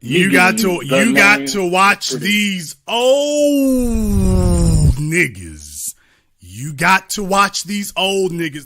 You got to watch these old niggas. You got to watch these old niggas.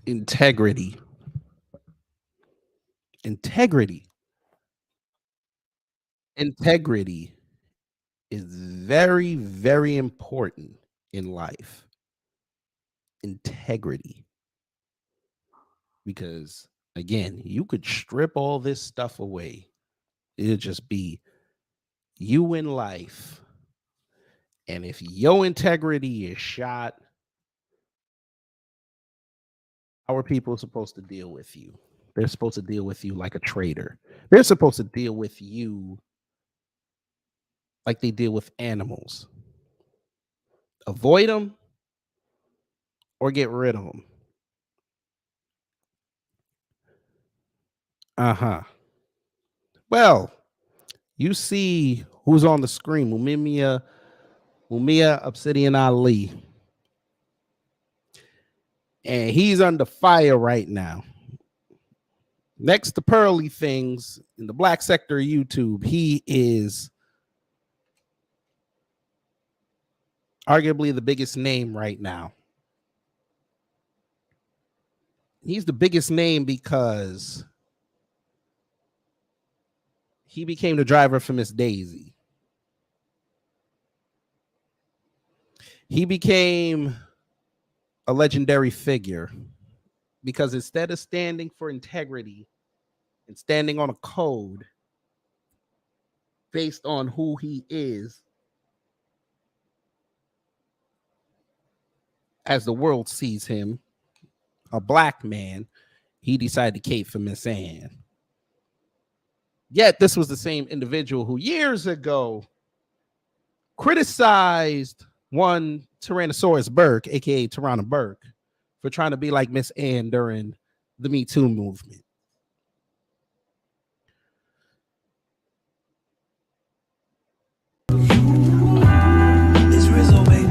Integrity. Integrity is very, very important in life. Integrity. Because, again, you could strip all this stuff away. It'll just be you in life. And if your integrity is shot, how are people supposed to deal with you? They're supposed to deal with you like a traitor. They're supposed to deal with you like they deal with animals. Avoid them or get rid of them. Well, you see who's on the screen. Mumia Obsidian Ali. And he's under fire right now. Next to Pearly Things in the black sector of YouTube, he is arguably the biggest name right now. He's the biggest name because he became the driver for Miss Daisy. He became a legendary figure because instead of standing for integrity and standing on a code based on who he is as the world sees him, a black man, he decided to cape for Miss Ann. Yet this was the same individual who years ago criticized one Tyrannosaurus Burke, aka Tyranno Burke, for trying to be like Miss Ann during the Me Too movement. It's Rizzo, baby.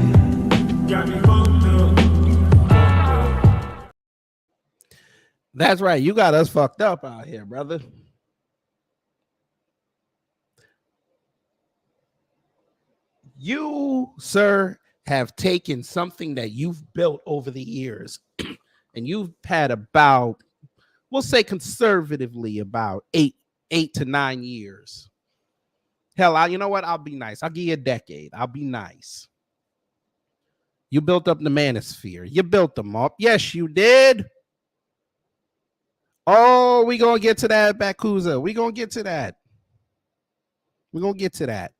Got me fucked up. That's right. You got us fucked up out here, brother. You, sir, have taken something that you've built over the years and you've had about, we'll say conservatively, about eight to 9 years. Hell, you know what? I'll be nice. I'll give you a decade. I'll be nice. You built up the Manosphere. You built them up. Yes, you did. Oh, we gonna get to that, Bakuza. We gonna get to that. We're gonna get to that.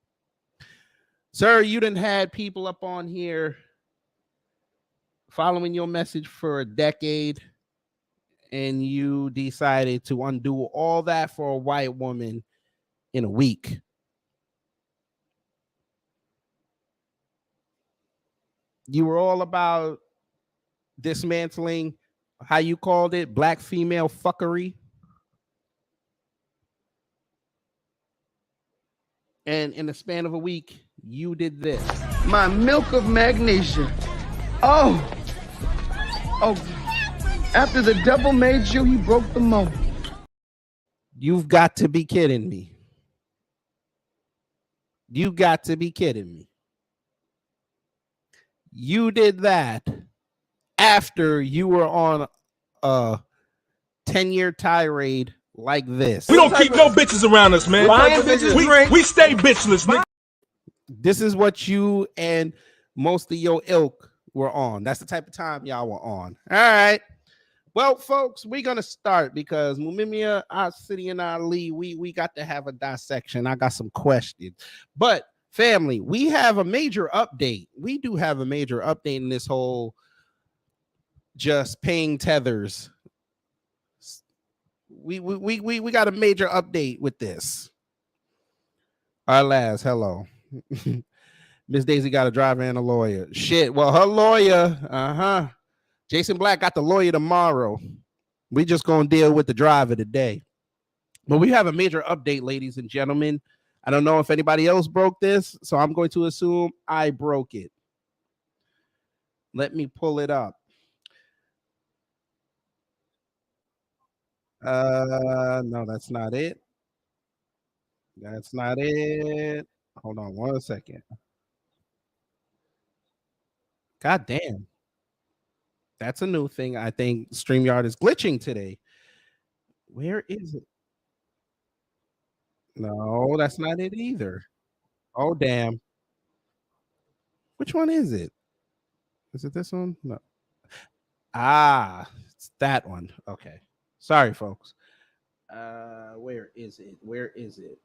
Sir, you done had people up on here following your message for a decade, and you decided to undo all that for a white woman in a week. You were all about dismantling, how you called it, black female fuckery. And in the span of a week, you did this. My milk of magnesia. Oh, after the devil made you, he broke the mold. You've got to be kidding me. You got to be kidding me. You did that after you were on a 10-year tirade like this. We don't keep no bitches around us, man. We stay bitchless, nigga. This is what you and most of your ilk were on. That's the type of time y'all were on. All right. Well, folks, we're going to start because Mumia Obsidian Ali, we got to have a dissection. I got some questions. But family, we have a major update. We do have a major update in this whole just paying tethers. We got a major update with this. Our last, hello. Miss Daisy got a driver and a lawyer. Shit. Well, her lawyer, Jason Black got the lawyer tomorrow. We just gonna deal with the driver today. But we have a major update, ladies and gentlemen. I don't know if anybody else broke this, so I'm going to assume I broke it. Let me pull it up. No, that's not it. That's not it. Hold on 1 second. God damn. That's a new thing. I think StreamYard is glitching today. Where is it? No, that's not it either. Oh, damn. Which one is it? Is it this one? No. Ah, it's that one. Okay. Sorry, folks. Where is it? Where is it?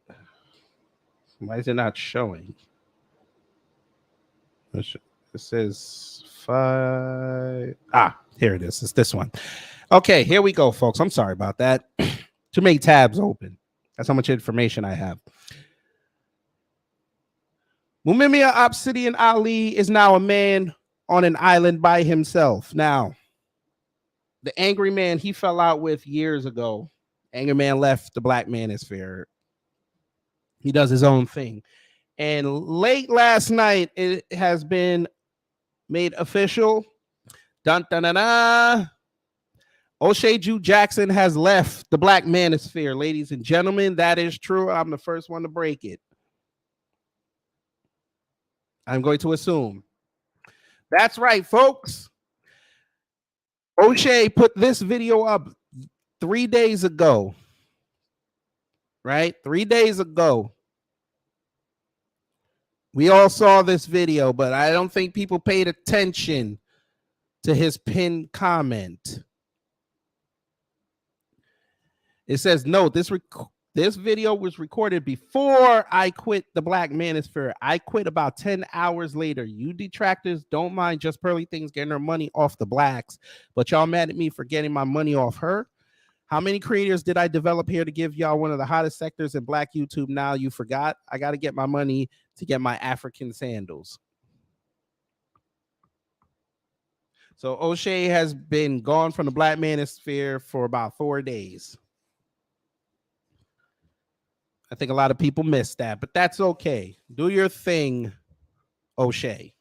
Why is it not showing? It says 5. Ah, here it is. It's this one. Okay, here we go, folks. I'm sorry about that. Too many tabs open. That's how much information I have. Mumia Obsidian Ali is now a man on an island by himself. Now, the angry man he fell out with years ago. Angry man left the black manosphere. He does his own thing. And late last night, it has been made official. Dun, dun, dun, dun. O'Shea Jew Jackson has left the black manosphere, ladies and gentlemen. That is true. I'm the first one to break it. I'm going to assume. That's right, folks. O'Shea put this video up 3 days ago. Right? 3 days ago. We all saw this video, but I don't think people paid attention to his pinned comment. It says, no, this video was recorded before I quit the black manosphere. I quit about 10 hours later. You detractors don't mind just pearly things getting her money off the blacks, but y'all mad at me for getting my money off her? How many creators did I develop here to give y'all one of the hottest sectors in black YouTube? Now you forgot. I got to get my money to get my African sandals. So O'Shea has been gone from the black manosphere for about 4 days. I think a lot of people missed that, but that's okay. Do your thing, O'Shea.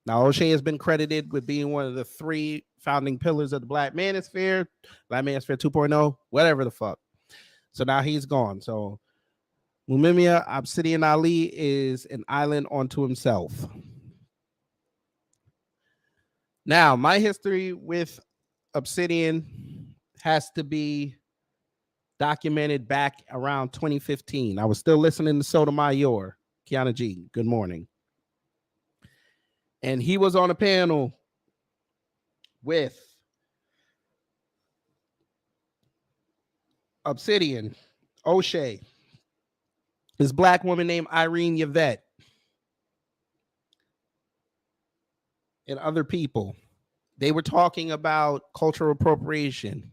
Now, O'Shea has been credited with being one of the 3 founding pillars of the black manosphere, black manosphere 2.0, whatever the fuck. So now he's gone. So Mumia Obsidian Ali is an island unto himself. Now, my history with Obsidian has to be documented back around 2015. I was still listening to Sotomayor. Kiana G, good morning. And he was on a panel with Obsidian, O'Shea, this black woman named Irene Yvette, and other people. They were talking about cultural appropriation.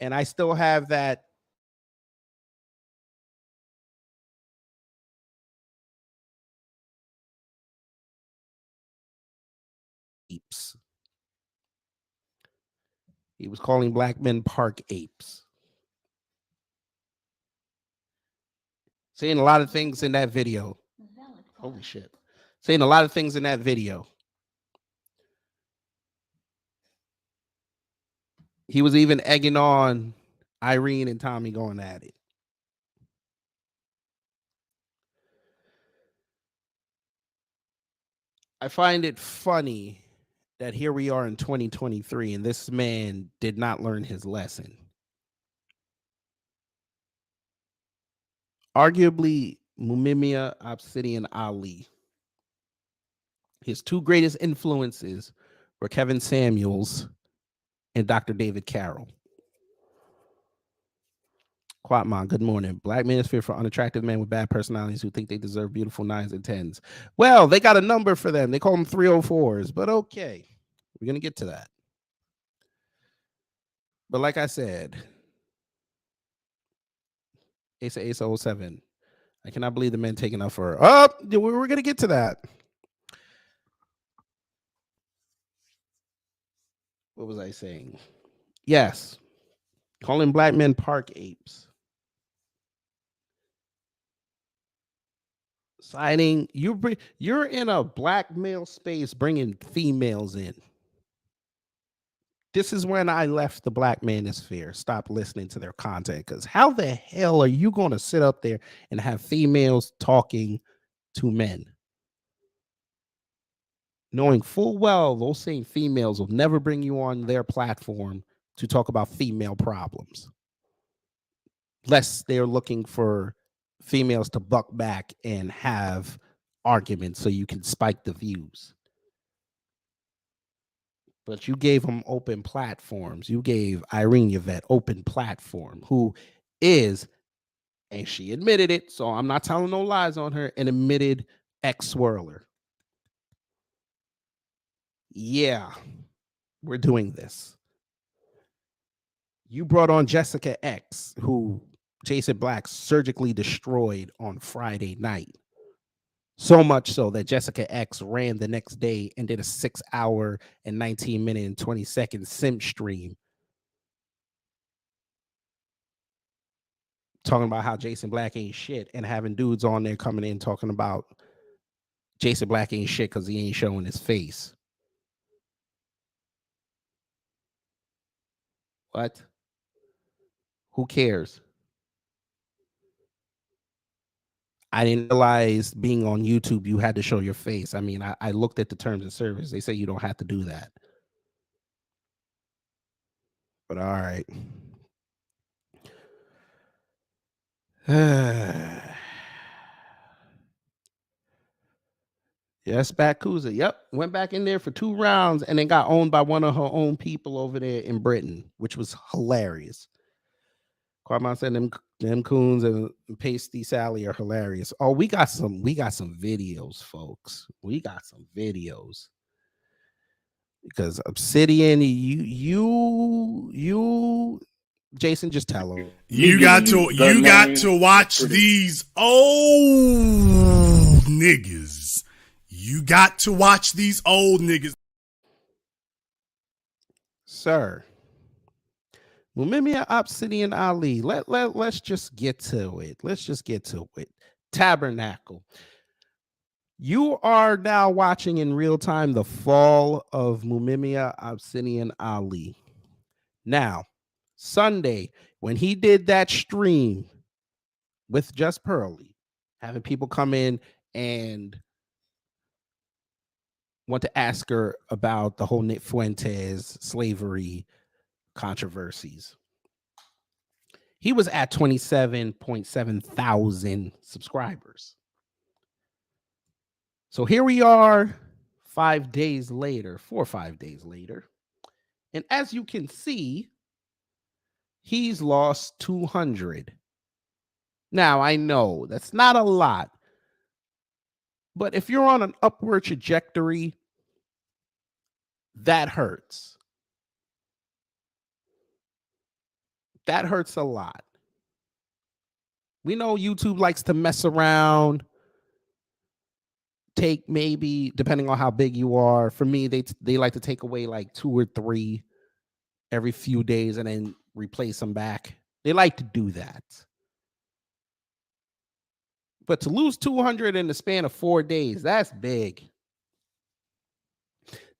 And I still have that apes. He was calling black men park apes. Saying a lot of things in that video. Holy shit. Saying a lot of things in that video. He was even egging on Irene and Tommy going at it. I find it funny that here we are in 2023 and this man did not learn his lesson. Arguably, Mumia Obsidian Ali. His two greatest influences were Kevin Samuels and Dr. David Carroll. Quatman, good morning. Black Manosphere for unattractive men with bad personalities who think they deserve beautiful 9s and 10s. Well, they got a number for them. They call them 304s, but okay. We're going to get to that. But like I said, Asa 07. I cannot believe the men taking up for her. Oh, we're going to get to that. What was I saying? Yes. Calling black men park apes. Citing, you're in a black male space bringing females in. This is when I left the Black Manosphere. Stop listening to their content, because how the hell are you going to sit up there and have females talking to men, knowing full well those same females will never bring you on their platform to talk about female problems, lest they're looking for females to buck back and have arguments so you can spike the views. But you gave them open platforms. You gave Irene Yvette open platform, who is, and she admitted it, so I'm not telling no lies on her, an admitted ex-swirler. Yeah, we're doing this. You brought on Jessica X, who Jason Black surgically destroyed on Friday night. So much so that Jessica X ran the next day and did a 6-hour and 19-minute and 20-second sim stream talking about how Jason Black ain't shit, and having dudes on there coming in talking about Jason Black ain't shit because he ain't showing his face. What? Who cares? I didn't realize being on YouTube, you had to show your face. I mean, I looked at the terms of service. They say you don't have to do that. But all right. Yes, Bakuza. Yep. Went back in there for 2 rounds and then got owned by one of her own people over there in Britain, which was hilarious. Carmine said them coons and Pasty Sally are hilarious. Oh, we got some videos, folks. We got some videos. Because Obsidian, you Jason, just tell him. You got to watch these old niggas. You got to watch these old niggas. Sir. Mumia Obsidian Ali. Let's just get to it. Let's just get to it. Tabernacle. You are now watching in real time the fall of Mumia Obsidian Ali. Now, Sunday, when he did that stream with Just Pearly, having people come in and want to ask her about the whole Nick Fuentes slavery controversies. He was at 27.7 thousand subscribers. So here we are 5 days later, 4 or 5 days later. And as you can see, he's lost 200. Now, I know that's not a lot, but if you're on an upward trajectory, that hurts. That hurts a lot. We know YouTube likes to mess around, take maybe, depending on how big you are. For me, they like to take away like 2 or 3 every few days and then replace them back. They like to do that. But to lose 200 in the span of 4 days, that's big.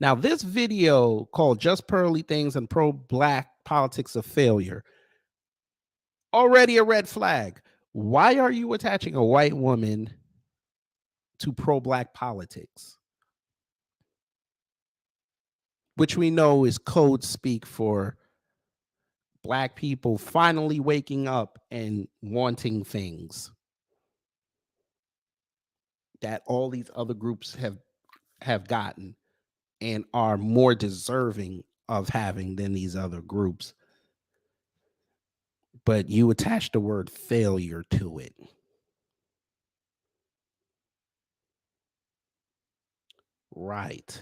Now, this video called Just Pearly Things and Pro-Black Politics of Failure, already a red flag. Why are you attaching a white woman to pro-black politics? Which we know is code speak for black people finally waking up and wanting things that all these other groups have gotten and are more deserving of having than these other groups. But you attach the word failure to it. Right.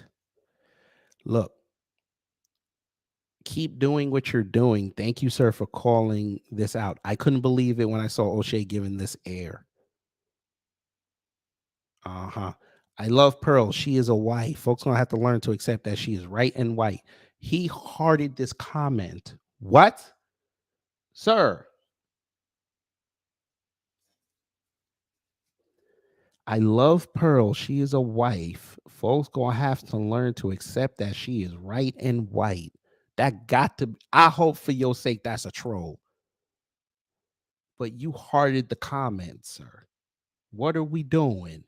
Look, keep doing what you're doing. Thank you, sir, for calling this out. I couldn't believe it when I saw O'Shea giving this air. I love Pearl. She is a wife. Folks gonna have to learn to accept that she is right and white. He hearted this comment. What? Sir. I love Pearl. She is a wife. Folks gonna have to learn to accept that she is right and white. That got to, I hope for your sake that's a troll. But you hearted the comment, sir. What are we doing?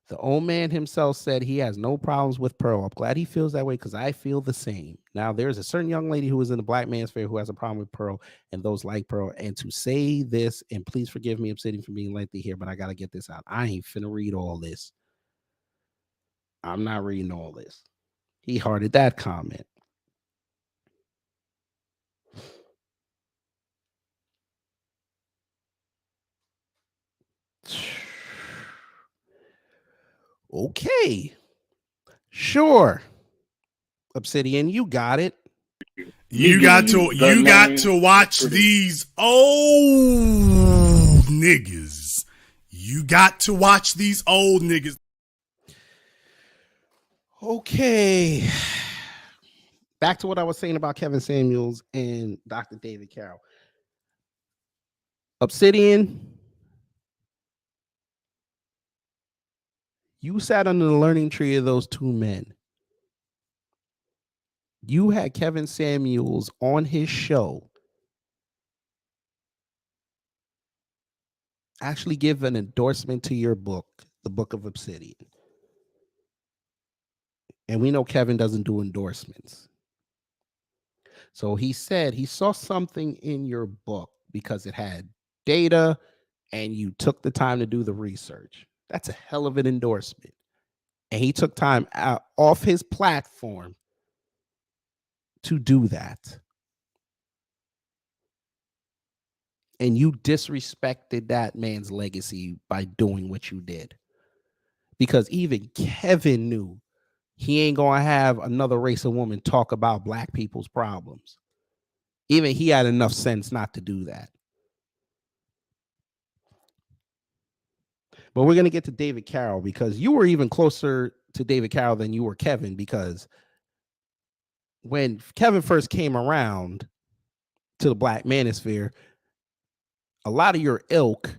The old man himself said he has no problems with Pearl. I'm glad he feels that way because I feel the same. Now, there's a certain young lady who is in the Black Manosphere who has a problem with Pearl and those like Pearl. And to say this, and please forgive me, Obsidian, for being lengthy here, but I got to get this out. I ain't finna read all this. I'm not reading all this. He hearted that comment. Okay. Sure. Obsidian, you got it. You got to watch these old niggas. You got to watch these old niggas. Okay. Back to what I was saying about Kevin Samuels and Dr. David Carroll. Obsidian, you sat under the learning tree of those two men. You had Kevin Samuels on his show actually give an endorsement to your book, The Book of Obsidian. And we know Kevin doesn't do endorsements. So he said he saw something in your book because it had data and you took the time to do the research. That's a hell of an endorsement. And he took time out off his platform to do that. And you disrespected that man's legacy by doing what you did. Because even Kevin knew he ain't gonna have another race of woman talk about black people's problems. Even he had enough sense not to do that. But we're gonna get to David Carroll because you were even closer to David Carroll than you were Kevin, because when Kevin first came around to the Black Manosphere, a lot of your ilk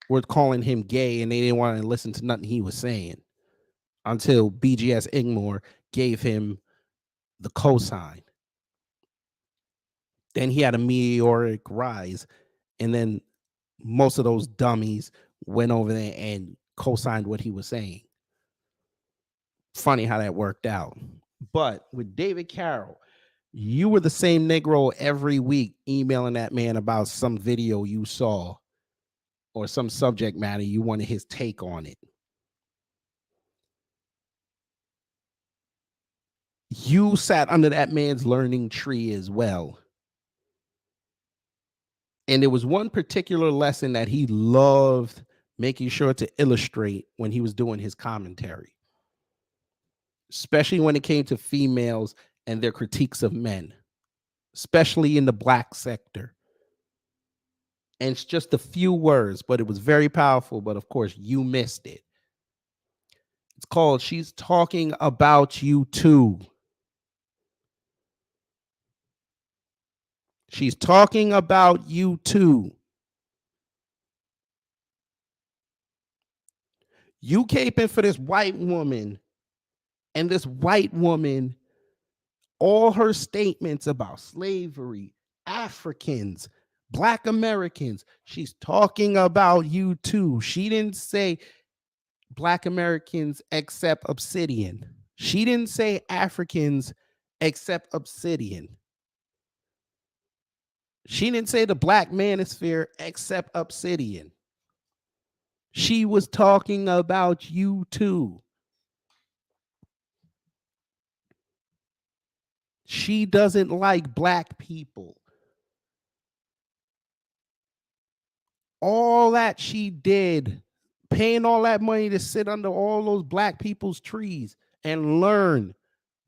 were calling him gay and they didn't want to listen to nothing he was saying until BGS Igmore gave him the cosign. Then he had a meteoric rise, and then most of those dummies went over there and co-signed what he was saying. Funny how that worked out. But with David Carroll, You were the same Negro every week emailing that man about some video you saw or some subject matter you wanted his take on it. You sat under that man's learning tree as well. And there was one particular lesson that he loved making sure to illustrate when he was doing his commentary, especially when it came to females and their critiques of men, especially in the black sector. And it's just a few words, but it was very powerful. But of course, you missed it. It's called She's Talking About You Too. She's talking about you too. You caping for this white woman, and this white woman, all her statements about slavery, Africans, Black Americans, she's talking about you too. She didn't say Black Americans except Obsidian. She didn't say Africans except Obsidian. She didn't say the Black Manosphere except Obsidian. She was talking about you too. She doesn't like Black people. All that she did, paying all that money to sit under all those Black people's trees and learn,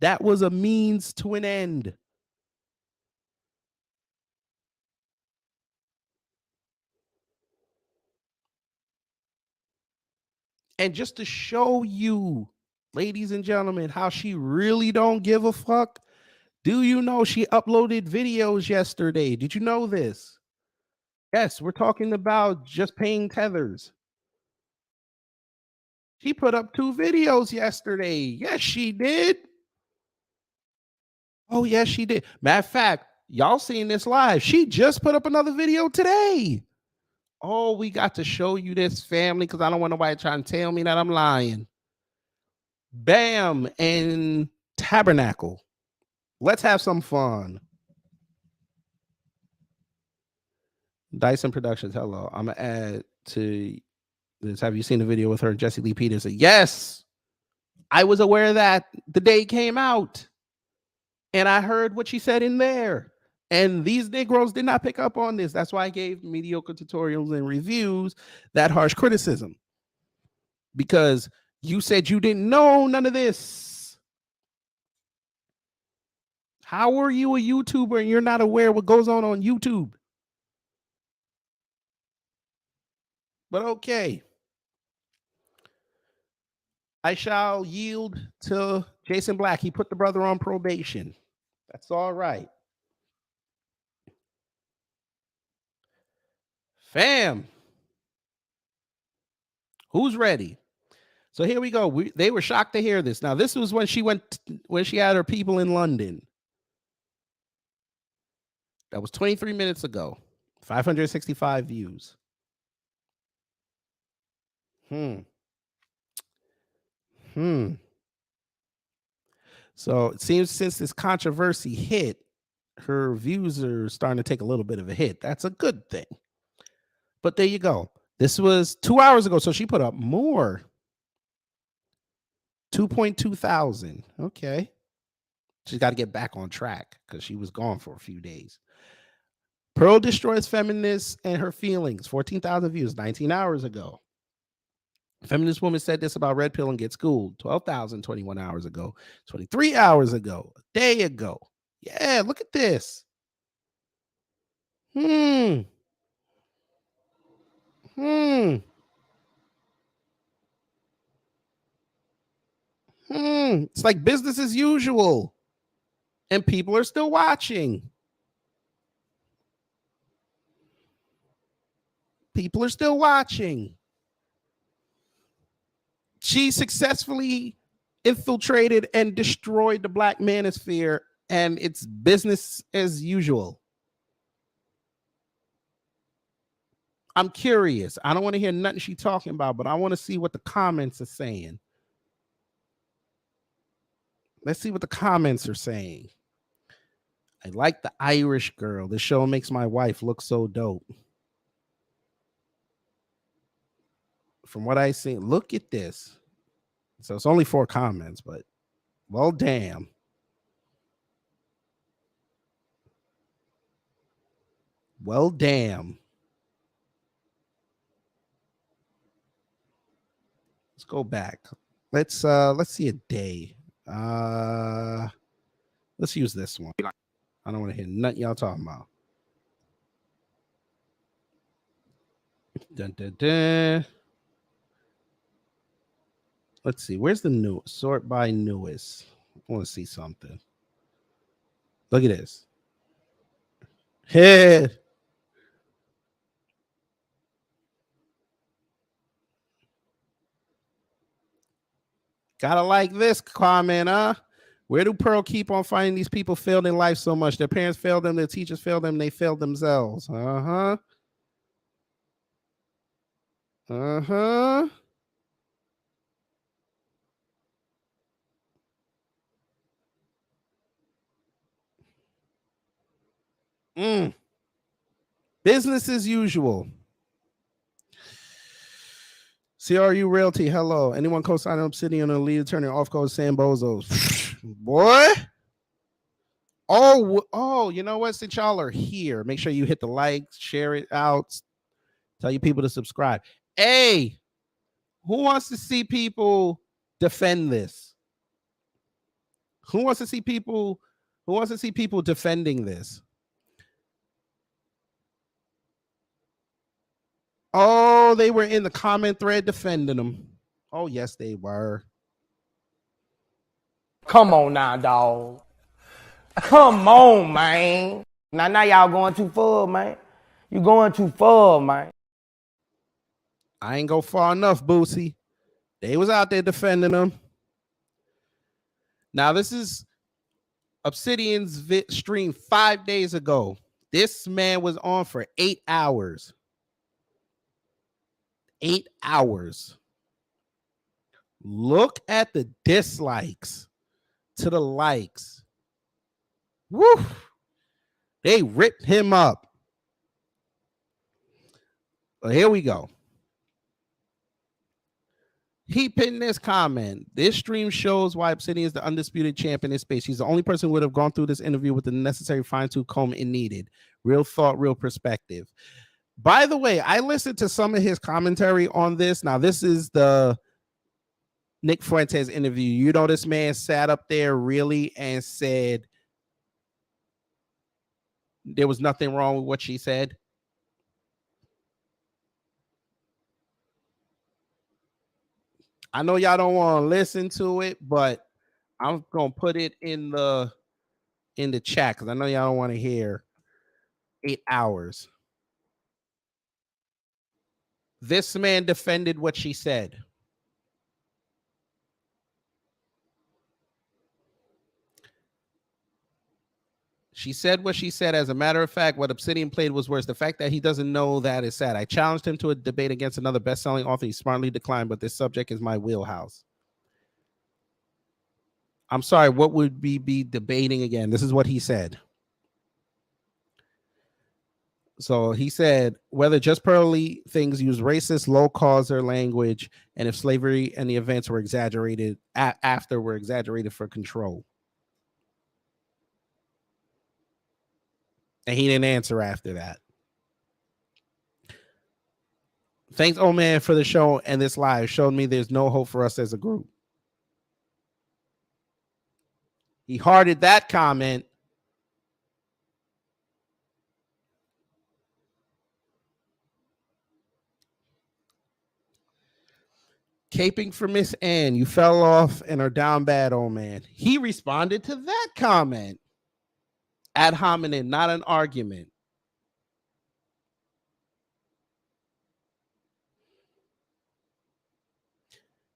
that was a means to an end. And just to show you, ladies and gentlemen, how she really don't give a fuck, do you know she uploaded videos yesterday? Did you know this? Yes, we're talking about just paying tethers. She put up 2 videos yesterday. Yes, she did. Oh, yes, she did. Matter of fact, y'all seen this live. She just put up another video today. Oh, we got to show you this, family, because I don't want nobody trying to tell me that I'm lying. Bam and Tabernacle. Let's have some fun. Dyson Productions, hello. I'm going to add to this. Have you seen the video with her and Jesse Lee Peterson? Yes. I was aware of that the day it came out. And I heard what she said in there. And these Negroes did not pick up on this. That's why I gave mediocre tutorials and reviews that harsh criticism. Because you said you didn't know none of this. How are you a YouTuber and you're not aware what goes on YouTube? But okay. I shall yield to Jason Black. He put the brother on probation. That's all right. Fam. Who's ready? So here we go. They were shocked to hear this. Now, this was when she had her people in London. That was 23 minutes ago. 565 views. So it seems since this controversy hit, her views are starting to take a little bit of a hit. That's a good thing. But there you go. This was 2 hours ago, so she put up more. 2.2 thousand. Okay. She's got to get back on track because she was gone for a few days. Pearl destroys feminists and her feelings. 14,000 views 19 hours ago. Feminist woman said this about red pill and get schooled. 12,000 21 hours ago. 23 hours ago. A day ago. Yeah, look at this. It's like business as usual. And people are still watching. People are still watching. She successfully infiltrated and destroyed the Black Manosphere, and it's business as usual. I'm curious. I don't want to hear nothing she's talking about, but I want to see what the comments are saying. Let's see what the comments are saying. I like the Irish girl. This show makes my wife look so dope. From what I see, look at this. So it's only 4 comments, but well, damn. Well, damn. Let's go back. Let's see a day. Let's use this one. I don't want to hear nothing y'all talking about. Dun, dun, dun. Let's see. Where's the new sort by newest? I want to see something. Look at this. Hey. Gotta like this comment, huh? Where do Pearl keep on finding these people failed in life so much? Their parents failed them, their teachers failed them, they failed themselves. Uh-huh. Uh-huh. Business as usual. CRU Realty, hello. Anyone co-signing Obsidian or lead attorney off code Sam Bozos? Boy. Oh, you know what? Since y'all are here, make sure you hit the like, share it out, tell your people to subscribe. Hey, who wants to see people defend this? Who wants to see people defending this? Oh, they were in the comment thread defending them. Oh, yes, they were. Come on now, dog. Come on, man. Now y'all going too far, man. You going too far, man. I ain't go far enough, Boosie. They was out there defending them. Now, this is Obsidian's stream 5 days ago. This man was on for 8 hours. 8 hours. Look at the dislikes to the likes. Woo! They ripped him up. Well, here we go. He pinned this comment. This stream shows why Obsidian is the undisputed champ in this space. He's the only person who would have gone through this interview with the necessary fine-tooth comb it needed. Real thought, real perspective. By the way, I listened to some of his commentary on this. Now, this is the Nick Fuentes interview. You know, this man sat up there really and said there was nothing wrong with what she said. I know y'all don't want to listen to it, but I'm gonna put it in the chat because I know y'all don't want to hear 8 hours. This man defended what she said. She said what she said. As a matter of fact, what Obsidian played was worse. The fact that he doesn't know that is sad. I challenged him to a debate against another best-selling author. He smartly declined, but this subject is my wheelhouse. I'm sorry, what would we be debating again? This is what he said. So he said, whether just pearly things use racist, low-causer language, and if slavery and the events were exaggerated after were exaggerated for control. And he didn't answer after that. Thanks, old man, for the show and this live. Showed me there's no hope for us as a group. He hearted that comment. Caping for Miss Ann. You fell off and are down bad, old man. He responded to that comment. Ad hominem, not an argument.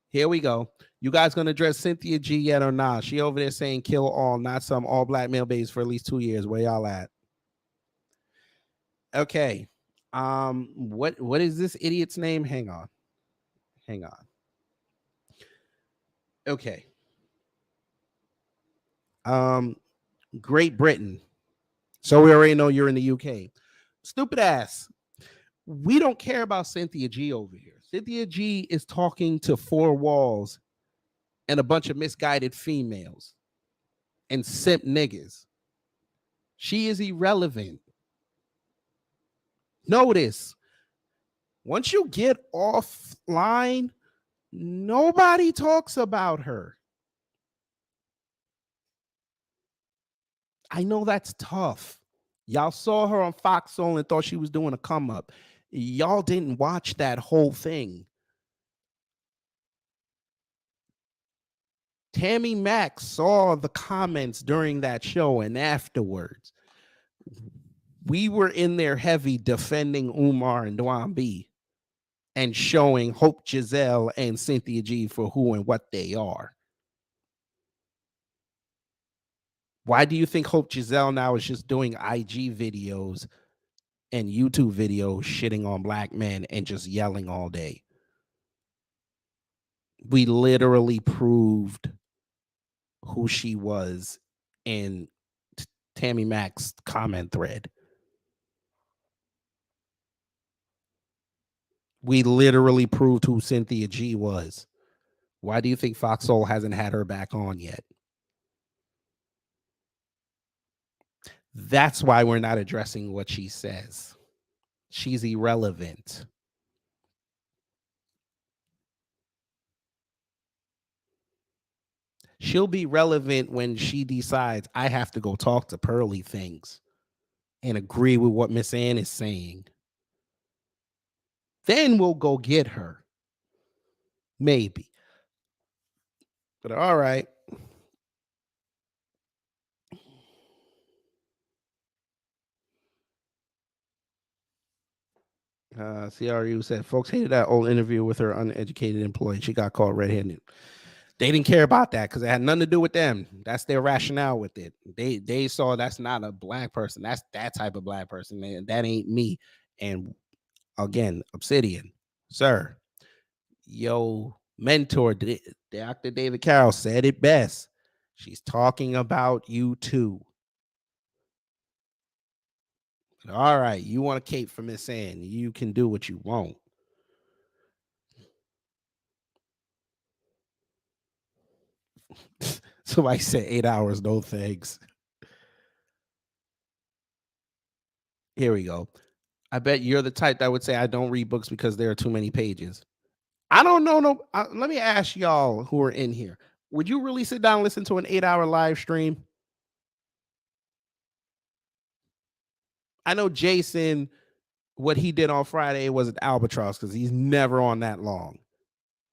Here we go. You guys gonna address Cynthia G yet or not? She over there saying kill all, not some all black male babies for at least 2 years. Where y'all at? Okay. What is this idiot's name? Hang on. Okay. Great Britain. So we already know you're in the UK. Stupid ass. We don't care about Cynthia G over here. Cynthia G is talking to four walls and a bunch of misguided females and simp niggas. She is irrelevant. Notice, once you get offline, nobody talks about her. I know that's tough. Y'all saw her on Fox Soul and thought she was doing a come up. Y'all didn't watch that whole thing. Tammy Mack saw the comments during that show and afterwards. We were in there heavy defending Umar and Dwan B and showing Hope Giselle and Cynthia G for who and what they are. Why do you think Hope Giselle now is just doing IG videos and YouTube videos shitting on black men and just yelling all day? We literally proved who she was in Tammy Mack's comment thread. We literally proved who Cynthia G was. Why do you think Fox Soul hasn't had her back on yet? That's why we're not addressing what she says. She's irrelevant. She'll be relevant when she decides I have to go talk to Pearly Things and agree with what Miss Ann is saying. Then we'll go get her. Maybe. But all right. CRU said folks hated that old interview with her uneducated employee. She got caught red-handed. They didn't care about that because it had nothing to do with them. That's their rationale with it. They saw that's not a black person. That's that type of black person. And that ain't me. And again, Obsidian, sir, yo mentor, Dr. David Carroll said it best. She's talking about you too. All right, you want a cape for Miss Ann. You can do what you want. Somebody said 8 hours, no thanks. Here we go. I bet you're the type that would say I don't read books because there are too many pages. I don't know. Let me ask y'all who are in here. Would you really sit down and listen to an 8-hour live stream? I know Jason, what he did on Friday was an albatross because he's never on that long.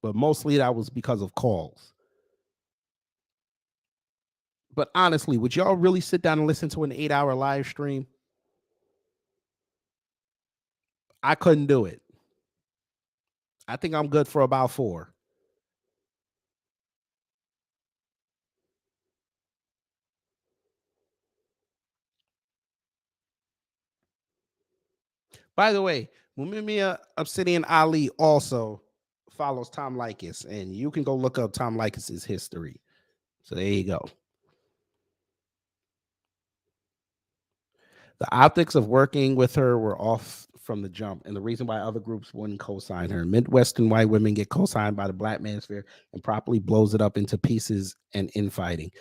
But mostly that was because of calls. But honestly, would y'all really sit down and listen to an 8-hour live stream? I couldn't do it. I think I'm good for about 4. By the way, Mumia Obsidian Ali also follows Tom Likas, and you can go look up Tom Likas's history. So there you go. The optics of working with her were off from the jump, and the reason why other groups wouldn't co-sign her. Midwestern white women get co-signed by the black manosphere and properly blows it up into pieces and infighting.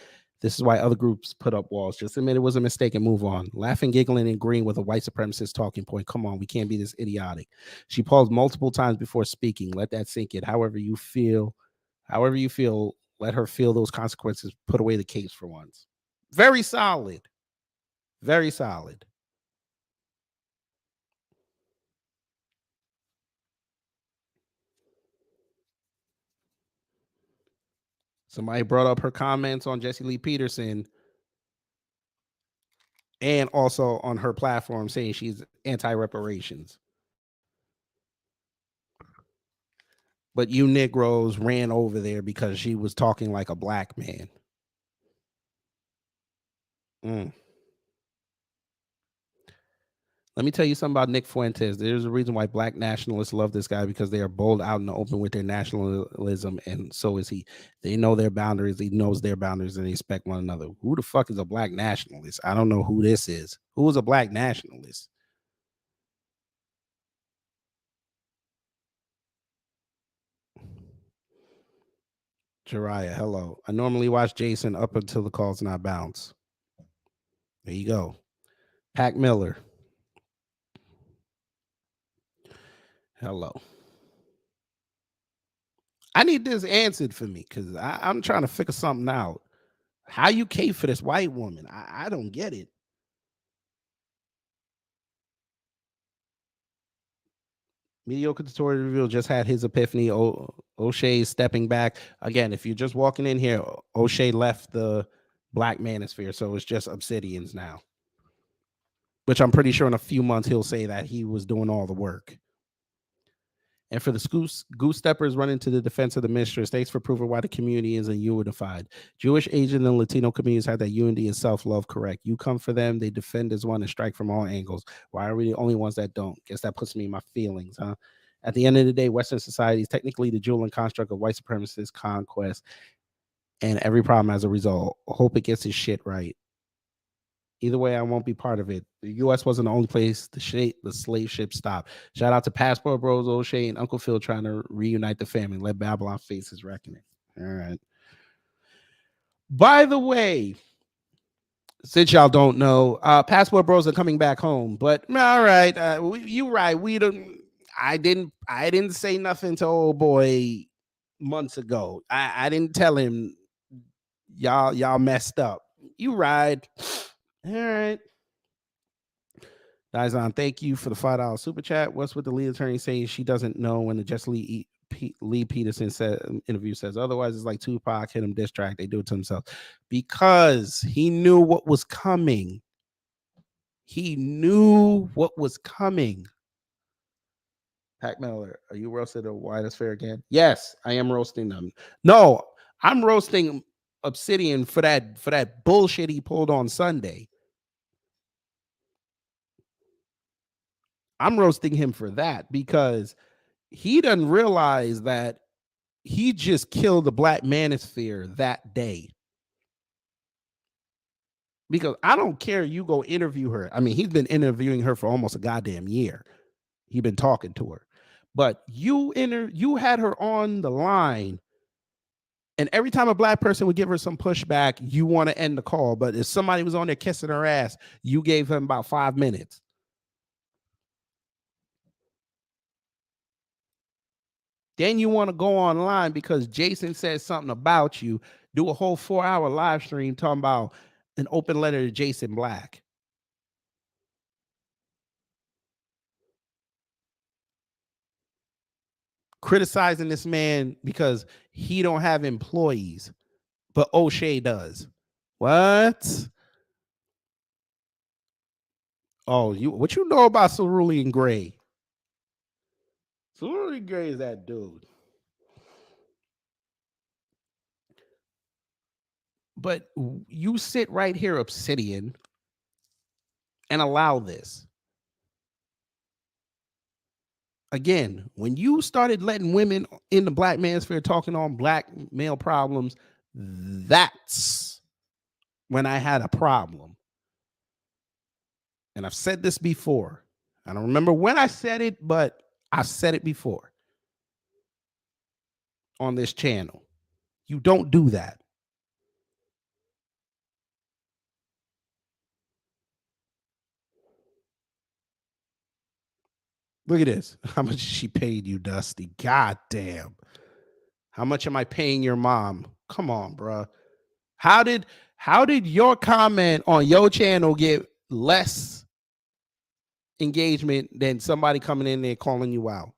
This is why other groups put up walls. Just admit it was a mistake and move on. Laughing, giggling, and agreeing with a white supremacist talking point. Come on, we can't be this idiotic. She paused multiple times before speaking. Let that sink in. However you feel, let her feel those consequences. Put away the capes for once. Very solid. Very solid. Somebody brought up her comments on Jesse Lee Peterson and also on her platform saying she's anti-reparations. But you Negroes ran over there because she was talking like a black man. Let me tell you something about Nick Fuentes. There's a reason why black nationalists love this guy, because they are bold out in the open with their nationalism, and so is he. They know their boundaries. He knows their boundaries, and they respect one another. Who the fuck is a black nationalist? I don't know who this is. Who is a black nationalist? Jariah, hello. I normally watch Jason up until the calls not bounce. There you go. Pac Miller. Hello. I need this answered for me, because I'm trying to figure something out. How you cape for this white woman? I don't get it. Mediocre tutorial reveal just had his epiphany. O'Shea stepping back. Again, if you're just walking in here, O'Shea left the Black Manosphere, so it's just Obsidians now. Which I'm pretty sure in a few months he'll say that he was doing all the work. And for the goose steppers running to the defense of the mistress, thanks for proving why the community isn't unified. Jewish, Asian, and Latino communities have that unity and self-love correct. You come for them, they defend as one and strike from all angles. Why are we the only ones that don't? Guess that puts me in my feelings, huh? At the end of the day, Western society is technically the jewel and construct of white supremacist conquest, and every problem as a result. Hope it gets its shit right. Either way, I won't be part of it. The U.S. wasn't the only place the slave ship stopped. Shout out to Passport Bros, O'Shea, and Uncle Phil trying to reunite the family. Let Babylon face his reckoning. All right. By the way, since y'all don't know, Passport Bros are coming back home. But all right, you right. We don't. I didn't say nothing to old boy months ago. I didn't tell him y'all messed up. You right. All right. Dizon, thank you for the $5 super chat. What's with the lead attorney saying she doesn't know when the Jesse Lee Peterson interview says otherwise? It's like Tupac hit him diss track. They do it to themselves because he knew what was coming. He knew what was coming. Pac Miller, are you roasted a Manosphere again? Yes, I am roasting them. No, I'm roasting Obsidian for that bullshit he pulled on Sunday. I'm roasting him for that because he doesn't realize that he just killed the Black Manosphere that day. Because I don't care, you go interview her. I mean, he's been interviewing her for almost a goddamn year. He's been talking to her. But you had her on the line, and every time a black person would give her some pushback, you want to end the call. But if somebody was on there kissing her ass, you gave him about 5 minutes. Then you want to go online because Jason says something about you, do a whole 4-hour live stream talking about an open letter to Jason Black. Criticizing this man because he don't have employees, but O'Shea does. What? Oh, what you know about Cerulean Gray? Cerulean Gray is that dude. But you sit right here, Obsidian, and allow this. Again, when you started letting women in the Black Manosphere talking on black male problems, that's when I had a problem. And I've said this before. I don't remember when I said it, but I've said it before on this channel. You don't do that. Look at this. How much she paid you, Dusty? God damn. How much am I paying your mom? Come on, bro. How did your comment on your channel get less engagement than somebody coming in there calling you out?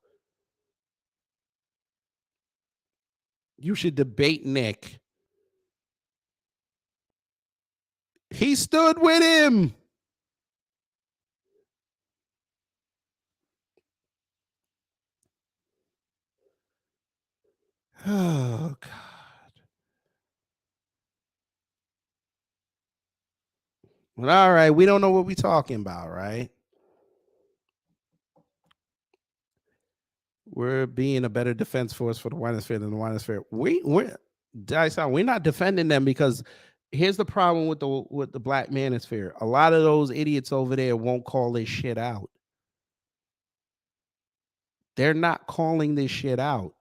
You should debate Nick. He stood with him. Oh, God. Well, all right. We don't know what we're talking about, right? We're being a better defense force for the Manosphere than the Manosphere. We're not defending them because here's the problem with the Black Manosphere. A lot of those idiots over there won't call this shit out. They're not calling this shit out.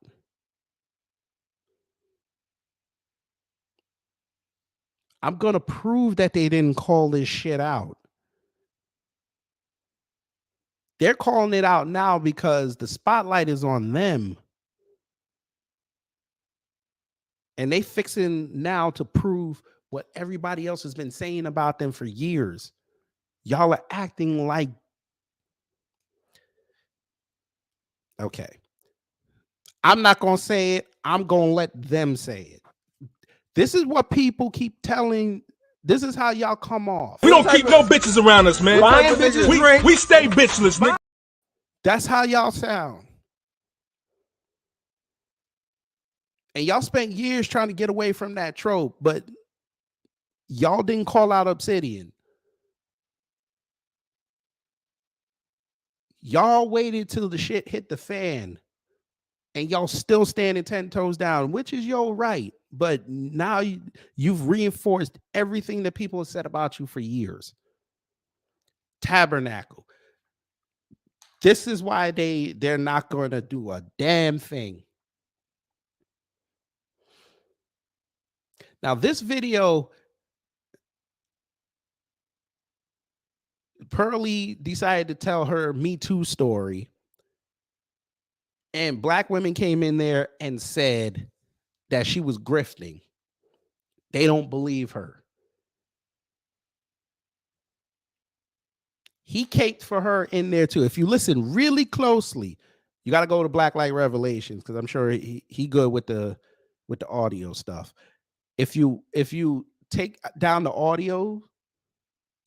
I'm going to prove that they didn't call this shit out. They're calling it out now because the spotlight is on them. And they fixing now to prove what everybody else has been saying about them for years. Y'all are acting like... Okay. I'm not going to say it. I'm going to let them say it. This is what people keep telling. This is how y'all come off. We don't keep no bitches around us, man. We stay bitchless, nigga. That's how y'all sound. And y'all spent years trying to get away from that trope, but y'all didn't call out Obsidian. Y'all waited till the shit hit the fan, and y'all still standing 10 toes down, which is your right. But now you've reinforced everything that people have said about you for years. Tabernacle. This is why they're not going to do a damn thing. Now, this video, Pearly decided to tell her Me Too story, and black women came in there and said that she was grifting. They don't believe her. He caped for her in there too. If you listen really closely, you got to go to Black Light Revelations because I'm sure he good with the audio stuff. If you take down the audio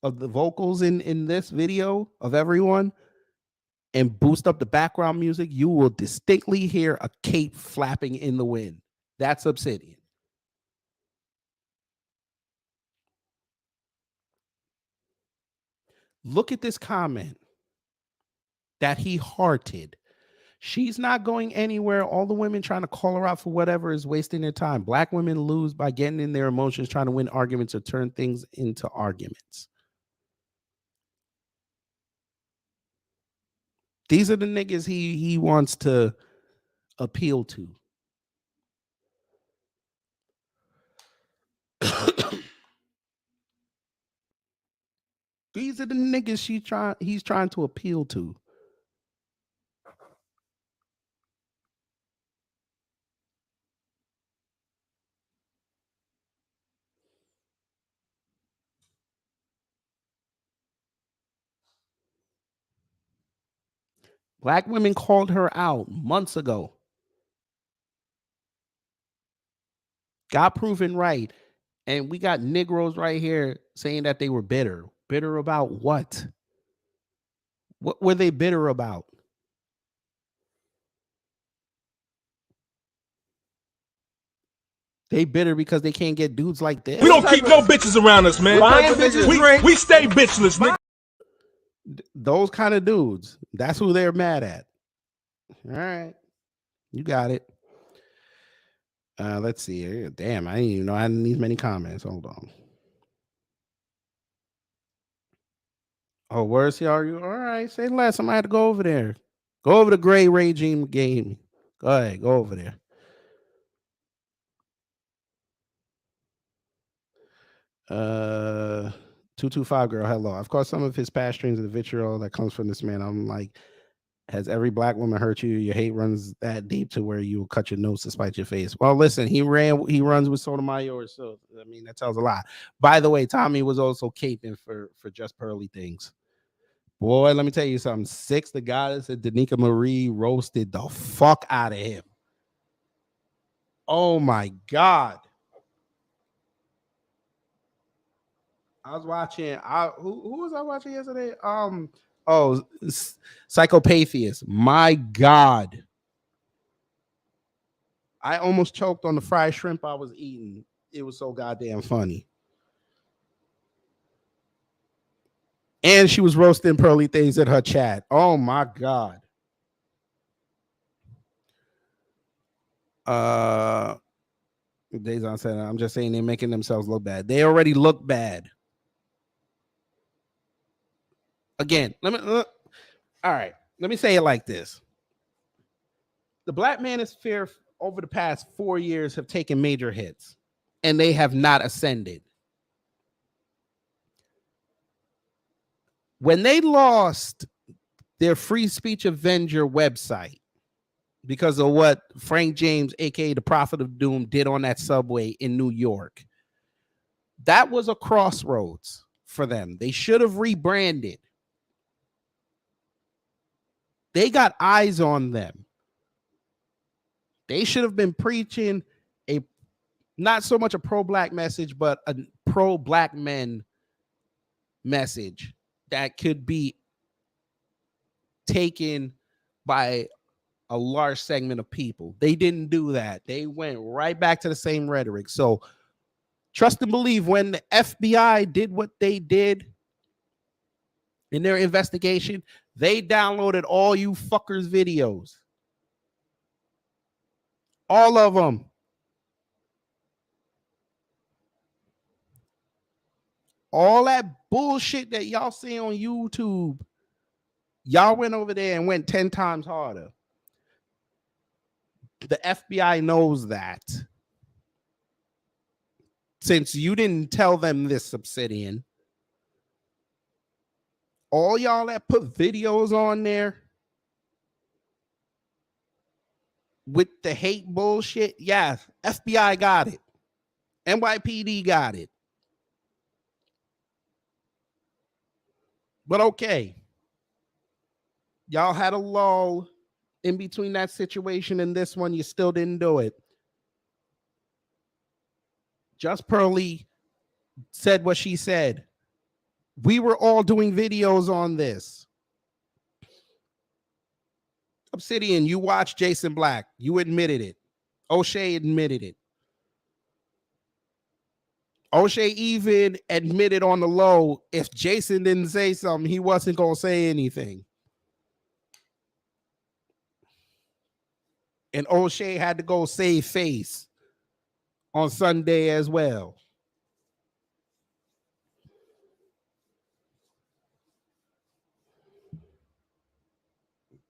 of the vocals in this video of everyone and boost up the background music, you will distinctly hear a cape flapping in the wind. That's Obsidian. Look at this comment that he hearted. She's not going anywhere. All the women trying to call her out for whatever is wasting their time. Black women lose by getting in their emotions, trying to win arguments or turn things into arguments. These are the niggas he wants to appeal to. These are the niggas he's trying to appeal to. Black women called her out months ago. Got proven right. And we got Negroes right here saying that they were bitter. Bitter about what? What were they bitter about? They bitter because they can't get dudes like this. We don't keep no bitches around us, man. We stay bitchless, nigga. Those kind of dudes. That's who they're mad at. All right. You got it. Let's see. Damn, I didn't even know I didn't need many comments. Hold on. Oh, where's he? Are you? All right. Say less. I might have to go over there. Go over the Gray Regime game. Go ahead. Go over there. 225 girl, hello. I've caught some of his past streams of the vitriol that comes from this man. I'm like, has every black woman hurt you? Your hate runs that deep to where you will cut your nose to spite your face. Well, listen, he runs with Sotomayor, so I mean that tells a lot. By the way, Tommy was also caping for just pearly things. Boy, let me tell you something. Six, the goddess and Danica Marie roasted the fuck out of him. Oh my God. I was watching. Who was I watching yesterday? Psychopatheist. My God, I almost choked on the fried shrimp I was eating. It was so goddamn funny. And she was roasting pearly things in her chat. Oh my God. Dazon said, I'm just saying they're making themselves look bad. They already look bad. Again, all right. Let me say it like this. The Black Manosphere over the past 4 years have taken major hits, and they have not ascended. When they lost their Free Speech Avenger website because of what Frank James, aka the Prophet of Doom, did on that subway in New York, that was a crossroads for them. They should have rebranded. They got eyes on them. They should have been preaching a not so much a pro-black message, but a pro-black men message that could be taken by a large segment of people. They didn't do that. They went right back to the same rhetoric. So trust and believe, when the FBI did what they did in their investigation, they downloaded all you fuckers' videos. All of them. All that bullshit that y'all see on YouTube, y'all went over there and went 10 times harder. The FBI knows that. Since you didn't tell them this, Obsidian, all y'all that put videos on there with the hate bullshit, yeah, FBI got it. NYPD got it. But okay, y'all had a lull in between that situation and this one. You still didn't do it. Just Pearly said what she said. We were all doing videos on this. Obsidian, you watched Jason Black. You admitted it. O'Shea admitted it. O'Shea even admitted on the low, if Jason didn't say something, he wasn't going to say anything. And O'Shea had to go save face on Sunday as well.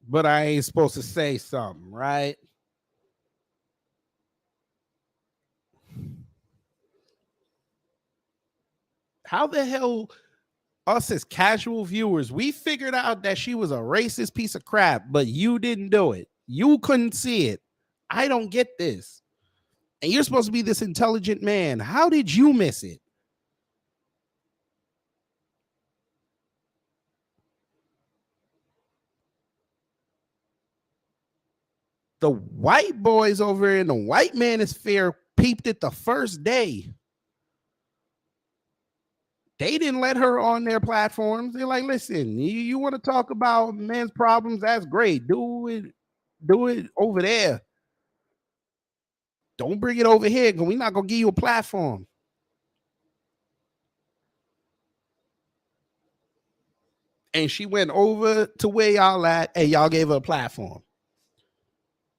But I ain't supposed to say something, right? How the hell, us as casual viewers, we figured out that she was a racist piece of crap, but you didn't do it. You couldn't see it. I don't get this. And you're supposed to be this intelligent man. How did you miss it? The white boys over in the white manosphere peeped it the first day. They didn't let her on their platforms. They're like, listen, you want to talk about men's problems? That's great. Do it over there. Don't bring it over here because we're not going to give you a platform. And she went over to where y'all at, and y'all gave her a platform.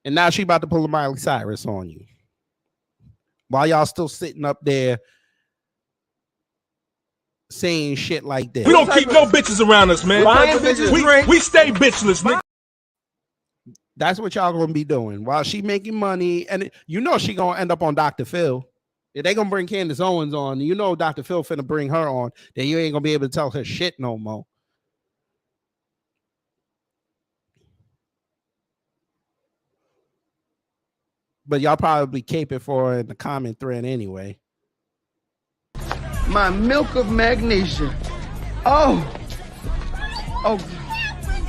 And now she about to pull a Miley Cyrus on you. While y'all still sitting up there saying shit like this. We don't keep no bitches around us, man. We stay bitchless, nigga. That's what y'all gonna be doing while she making money, and you know she gonna end up on Dr. Phil. If they gonna bring Candace Owens on, you know Dr. Phil finna bring her on, then you ain't gonna be able to tell her shit no more. But y'all probably caping for her in the comment thread anyway. My milk of magnesia. Oh.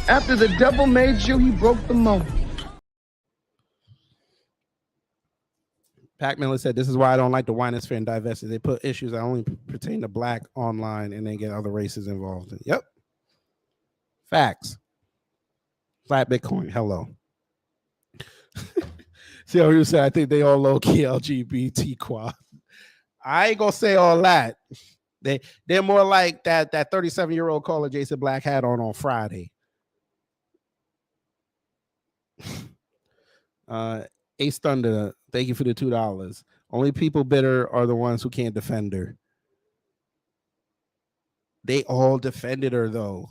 After the devil made you, he broke the mold. Pac Miller said, this is why I don't like the Manosphere and divested. They put issues that only pertain to black online and then get other races involved. Yep. Facts. Flat Bitcoin. Hello. See how you said, I think they all low-key LGBT quad. I ain't gonna say all that. They're more like that 37-year-old caller Jason Black had on Friday. Ace Thunder Thank you for the $2. Only people bitter are the ones who can't defend her. They all defended her though.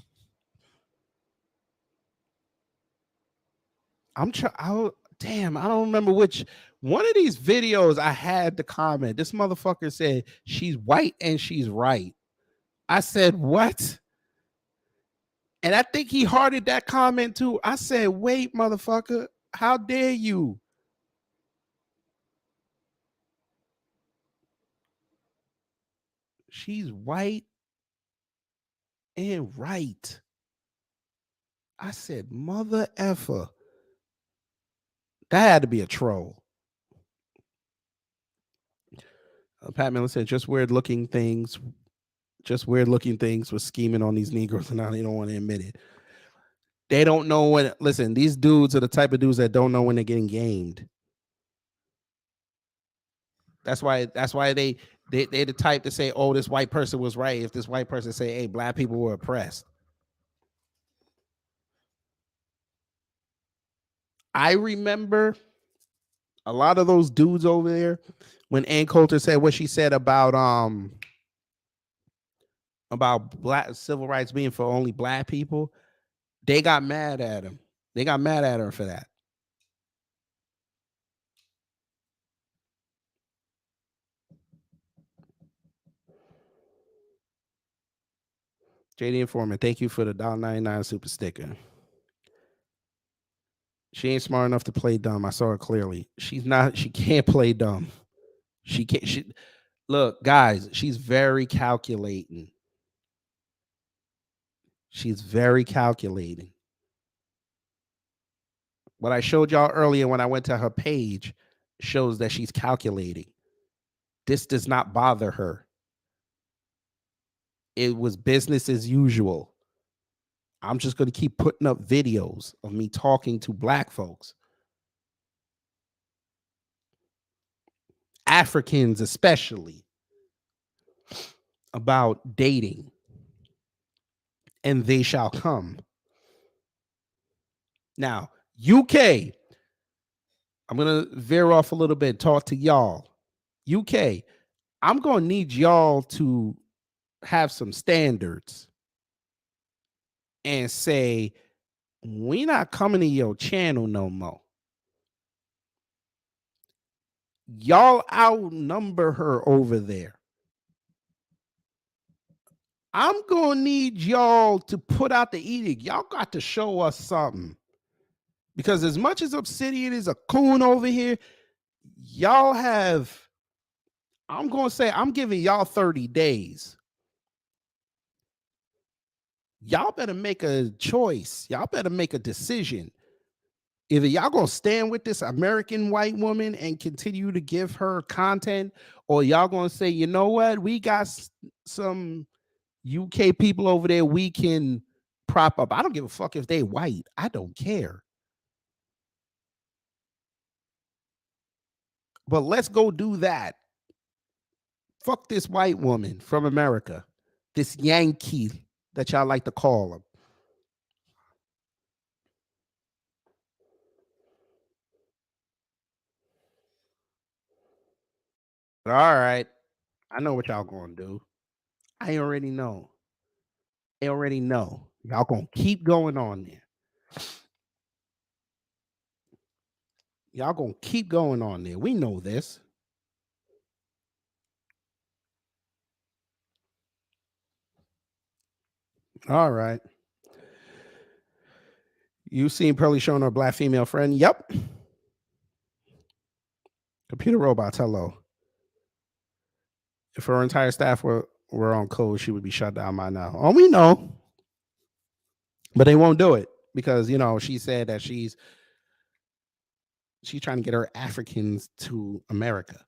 Damn, I don't remember which one of these videos I had to comment. This motherfucker said she's white and she's right. I said, what? And I think he hearted that comment too. I said, wait, motherfucker, how dare you? She's white and right. I said, mother effer. That had to be a troll. Pat Miller said, just weird looking things was scheming on these Negroes, and now they don't want to admit it. They don't know when. Listen, these dudes are the type of dudes that don't know when they're getting gamed. That's why they're the type to say, oh, this white person was right. If this white person say, hey, black people were oppressed. I remember a lot of those dudes over there when Ann Coulter said what she said about black civil rights being for only black people. They got mad at him. They got mad at her for that. JD Informant, thank you for the $1.99 super sticker. She ain't smart enough to play dumb. I saw her clearly. She's not. She can't play dumb. She can't. Look, guys, she's very calculating. She's very calculating. What I showed y'all earlier when I went to her page shows that she's calculating. This does not bother her. It was business as usual. I'm just going to keep putting up videos of me talking to black folks. Africans especially, about dating. And they shall come. Now, UK, I'm going to veer off a little bit, talk to y'all. UK, I'm going to need y'all to have some standards and say, we not coming to your channel no more. Y'all outnumber her over there. I'm going to need y'all to put out the edict. Y'all got to show us something. Because as much as Obsidian is a coon over here, y'all have, I'm going to say, I'm giving y'all 30 days. Y'all better make a choice. Y'all better make a decision. Either y'all going to stand with this American white woman and continue to give her content, or y'all going to say, you know what? We got some UK people over there we can prop up. I don't give a fuck if they white. I don't care. But let's go do that. Fuck this white woman from America. This Yankee that y'all like to call him. All right. I know what y'all gonna do. I already know. Y'all gonna keep going on there. Y'all gonna keep going on there. We know this. All right. You seen Pearly showing her black female friend? Yep. Computer robots, hello. If her entire staff were on code, she would be shut down by now. Oh, we know. But they won't do it because, you know, she said that she's trying to get her Africans to America.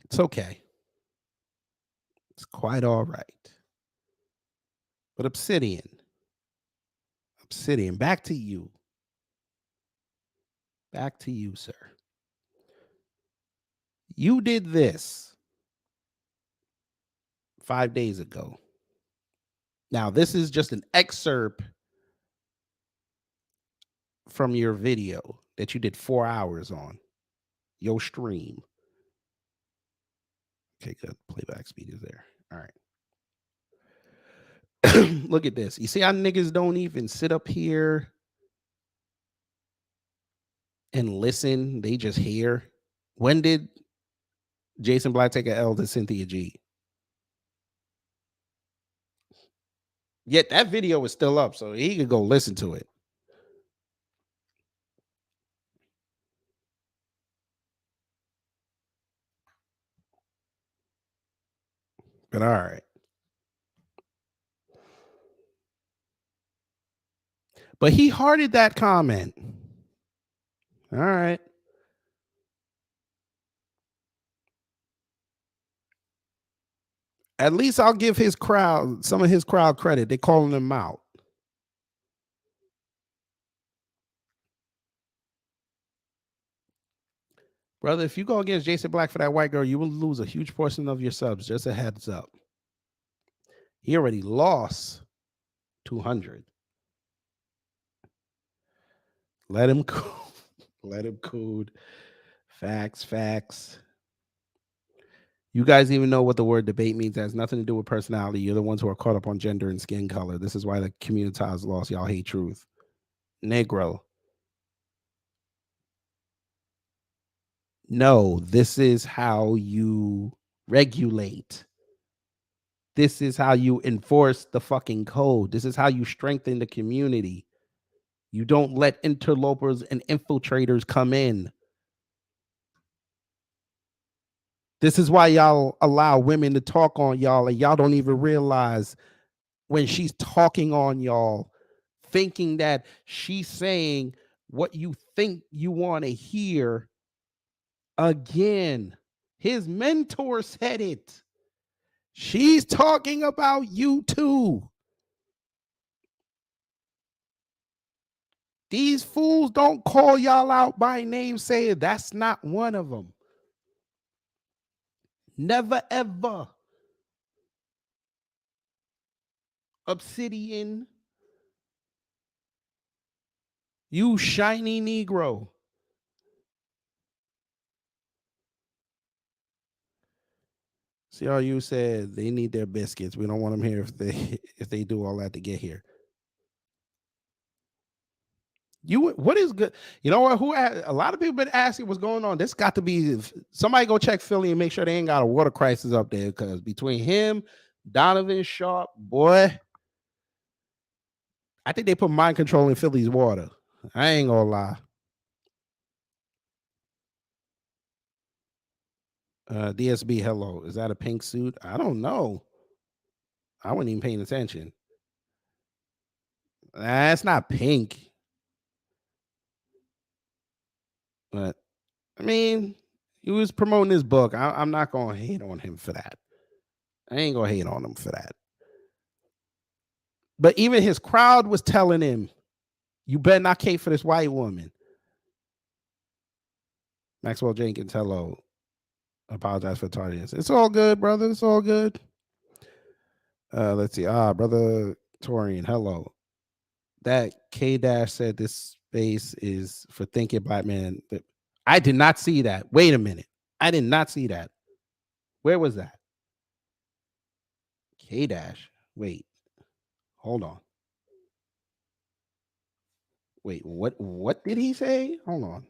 It's okay. It's quite all right. But Obsidian, back to you. Back to you, sir. You did this 5 days ago. Now, this is just an excerpt from your video that you did 4 hours on your stream. Okay, good. Playback speed is there. All right. Look at this. You see how niggas don't even sit up here and listen? They just hear. When did Jason Black take an L to Cynthia G? Yet that video is still up, so he could go listen to it. But all right. But he hearted that comment. All right. At least I'll give his crowd, some of his crowd credit. They're calling him out. Brother, if you go against Jason Black for that white girl, you will lose a huge portion of your subs. Just a heads up. He already lost 200. Let him cool. Let him cool. Facts. You guys even know what the word debate means. It has nothing to do with personality. You're the ones who are caught up on gender and skin color. This is why the community has lost. Y'all hate truth. Negro. No, this is how you regulate. This is how you enforce the fucking code. This is how you strengthen the community. You don't let interlopers and infiltrators come in. This is why y'all allow women to talk on y'all, and y'all don't even realize when she's talking on y'all, thinking that she's saying what you think you want to hear. Again, his mentor said it. She's talking about you too. These fools don't call y'all out by name, saying that's not one of them. Never ever. Obsidian. You shiny Negro. CRU said they need their biscuits. We don't want them here if they do all that to get here. What is good? You know what? A lot of people been asking what's going on. This got to be somebody go check Philly and make sure they ain't got a water crisis up there, because between him, Donovan Sharp, boy, I think they put mind control in Philly's water. I ain't gonna lie. DSB, hello. Is that a pink suit? I don't know. I wasn't even paying attention. It's not pink. But I mean, he was promoting his book. I'm not gonna hate on him for that. I ain't gonna hate on him for that. But even his crowd was telling him, you better not cape for this white woman. Maxwell Jenkins, hello. Apologize for tardiness. It's all good, brother. It's all good. Let's see. Brother Torian, hello. That K-Dash said this space is for thinking black men. I did not see that. Wait a minute. I did not see that. Where was that? K-Dash. Wait. Hold on. Wait, what did he say? Hold on.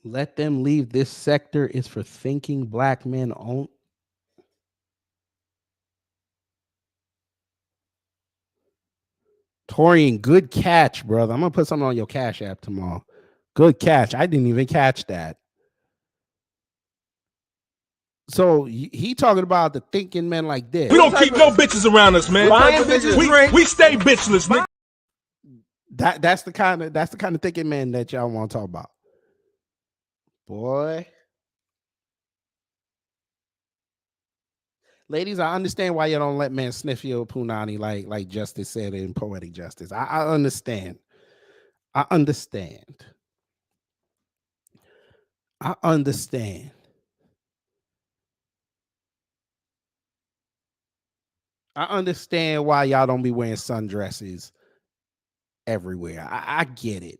Let them leave. This sector is for thinking black men only. Torian, good catch, brother. I'm gonna put something on your Cash App tomorrow. Good catch. I didn't even catch that. So he talking about the thinking men like this. We don't keep no bitches around us, man. We stay bitchless, nigga. That's the kind of thinking men that y'all want to talk about. Boy. Ladies, I understand why you don't let men sniff your punani like Justice said in Poetic Justice. I understand. I understand. I understand why y'all don't be wearing sundresses everywhere. I get it.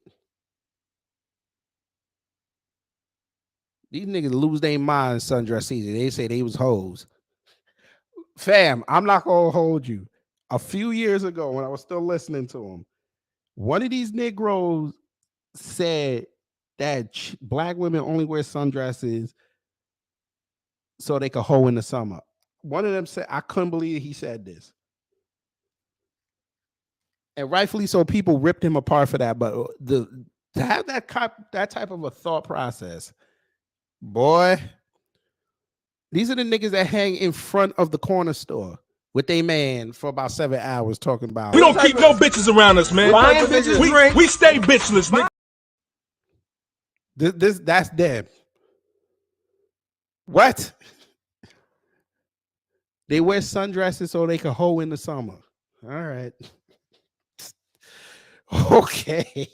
These niggas lose their mind sundress season. They say they was hoes. Fam, I'm not gonna hold you. A few years ago, when I was still listening to him, one of these Negroes said that black women only wear sundresses so they could hoe in the summer. One of them said, I couldn't believe he said this. And rightfully so, people ripped him apart for that. But to have that type of a thought process, boy, these are the niggas that hang in front of the corner store with a man for about 7 hours talking about. We don't keep no bitches around us, man. We stay bitchless, nigga. That's them. What? They wear sundresses so they can hoe in the summer. All right. Okay.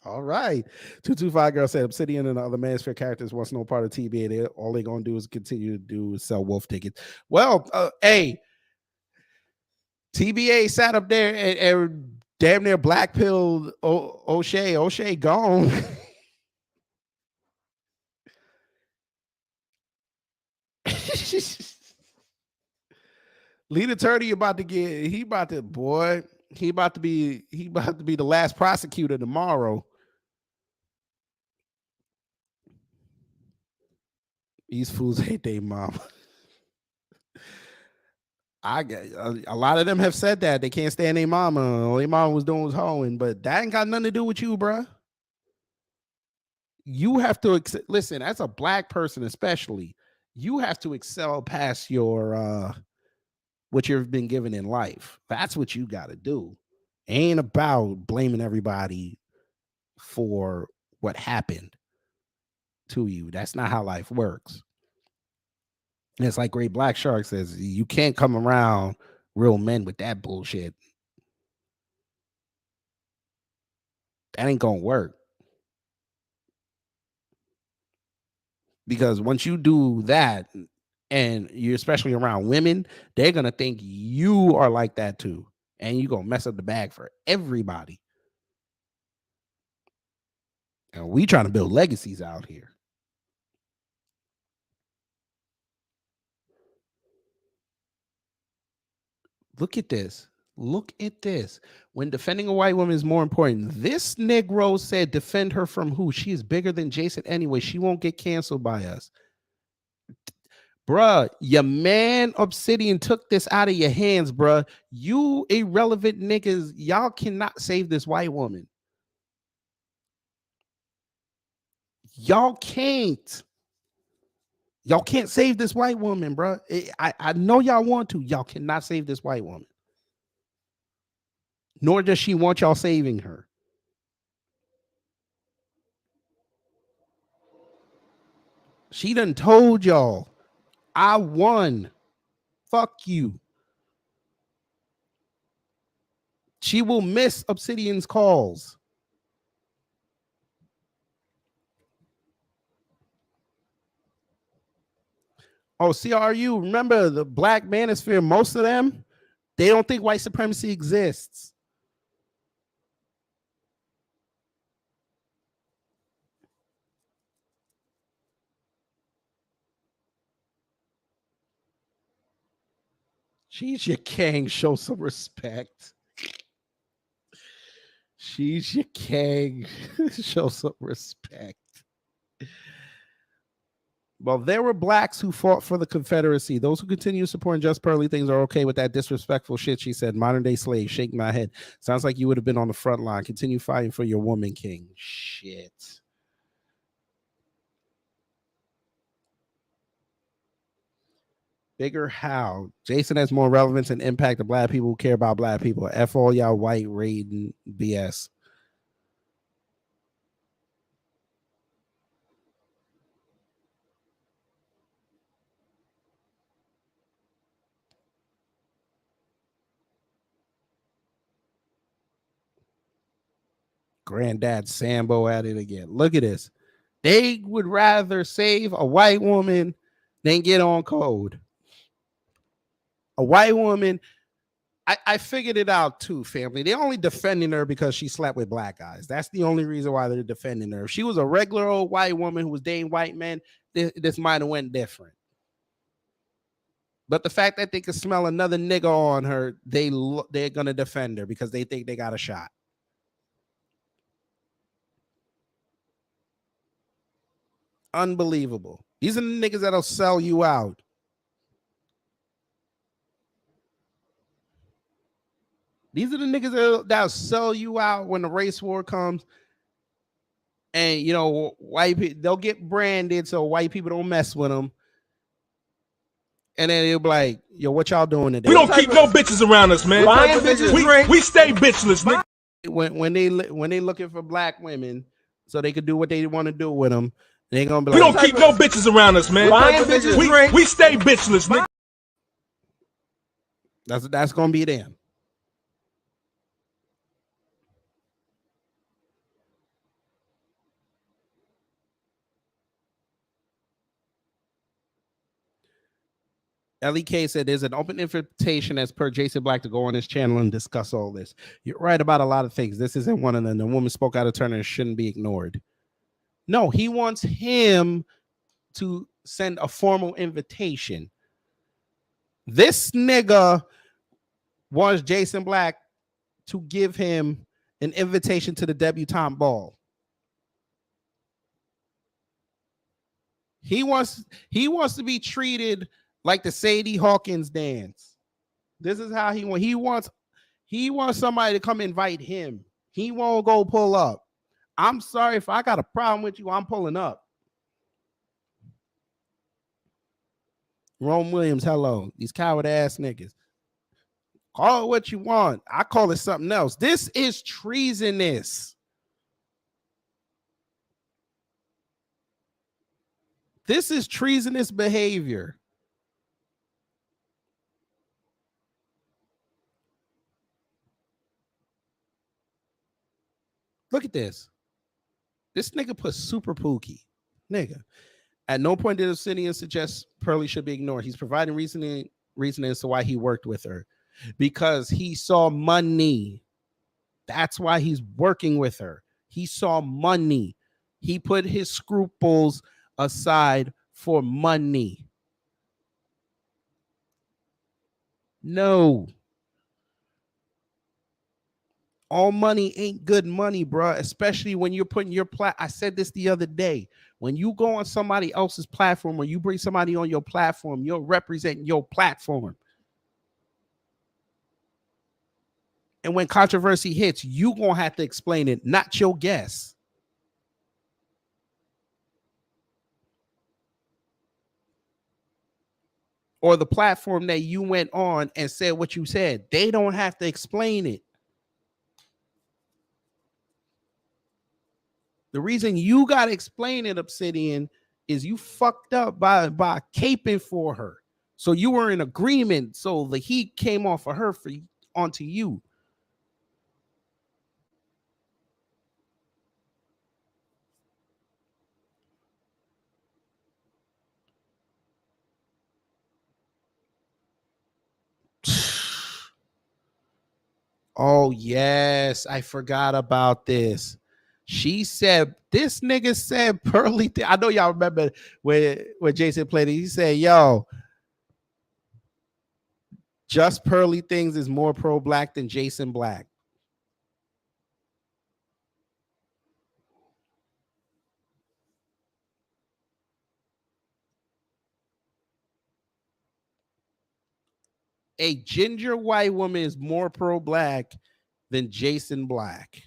All right. 225 girl said Obsidian and the other Manosphere characters wants no part of TBA. All they're gonna do is continue to do is sell wolf tickets. Well, hey, TBA sat up there and damn near black pilled O'Shea. O'Shea gone. Lead attorney about to be the last prosecutor tomorrow. These fools hate their mom. A lot of them have said that they can't stand their mama. All their mama was doing was hoeing, but that ain't got nothing to do with you, bruh. You have to listen, as a black person, especially, you have to excel past your what you've been given in life. That's what you got to do. Ain't about blaming everybody for what happened to you. That's not how life works. And it's like Great Black Shark says, you can't come around real men with that bullshit. That ain't gonna work. Because once you do that, and you're especially around women, they're gonna think you are like that too. And you're gonna mess up the bag for everybody. And we trying to build legacies out here. Look at this. Look at this. When defending a white woman is more important, this Negro said, defend her from who? She is bigger than Jason anyway. She won't get canceled by us. Bruh, your man Obsidian took this out of your hands, bruh. You irrelevant niggas, y'all cannot save this white woman. Y'all can't. Y'all can't save this white woman, bruh. I know y'all want to. Y'all cannot save this white woman. Nor does she want y'all saving her. She done told y'all, I won. Fuck you. She will miss Obsidian's calls. Oh, CRU, remember the Black Manosphere, most of them, they don't think white supremacy exists. She's your king. Show some respect. She's your king. Show some respect. Well, there were blacks who fought for the Confederacy. Those who continue supporting just pearly things are okay with that disrespectful shit, she said. Modern day slave, shaking my head. Sounds like you would have been on the front line. Continue fighting for your woman, king. Shit. Bigger how? Jason has more relevance and impact to black people who care about black people. F all y'all white raiding BS. Granddad Sambo at it again. Look at this. They would rather save a white woman than get on code. A white woman. I figured it out too, family. They're only defending her because she slept with black guys. That's the only reason why they're defending her. If she was a regular old white woman who was dating white men, this might have went different. But the fact that they could smell another nigga on her, they're gonna defend her because they think they got a shot. Unbelievable. These are the niggas that'll sell you out. These are the niggas that'll sell you out when the race war comes. And, you know, white people, they'll get branded so white people don't mess with them. And then they'll be like, yo, what y'all doing today? We don't keep no bitches around us, man. We stay bitchless, nigga. When they looking for black women so they could do what they want to do with them, they gonna be like, we don't keep no bitches around us, man. We stay bitchless, nigga. That's gonna be them. LEK said there's an open invitation as per Jason Black to go on his channel and discuss all this. You're right about a lot of things. This isn't one of them. The woman spoke out of turn and shouldn't be ignored. No, he wants him to send a formal invitation. This nigga wants Jason Black to give him an invitation to the debutante ball. He wants to be treated like the Sadie Hawkins dance. This is how he wants somebody to come invite him. He won't go pull up. I'm sorry if I got a problem with you, I'm pulling up. Rome Williams, hello. These coward ass niggas. Call it what you want. I call it something else. This is treasonous. This is treasonous behavior. Look at this. This nigga put super pookie. Nigga. At no point did Obsidian suggest Pearly should be ignored. He's providing reasoning as to why he worked with her. Because he saw money. That's why he's working with her. He saw money. He put his scruples aside for money. No. All money ain't good money, bro. Especially when you're putting your I said this the other day. When you go on somebody else's platform or you bring somebody on your platform, you're representing your platform. And when controversy hits, you gonna have to explain it, not your guess. Or the platform that you went on and said what you said. They don't have to explain it. The reason you got to explain it, Obsidian, is you fucked up by caping for her. So you were in agreement. So the heat came off of her onto you. Oh, yes. I forgot about this. She said, this nigga said Pearly. I know y'all remember when Jason played it. He said, yo, just Pearly Things is more pro-black than Jason Black. A ginger white woman is more pro-black than Jason Black.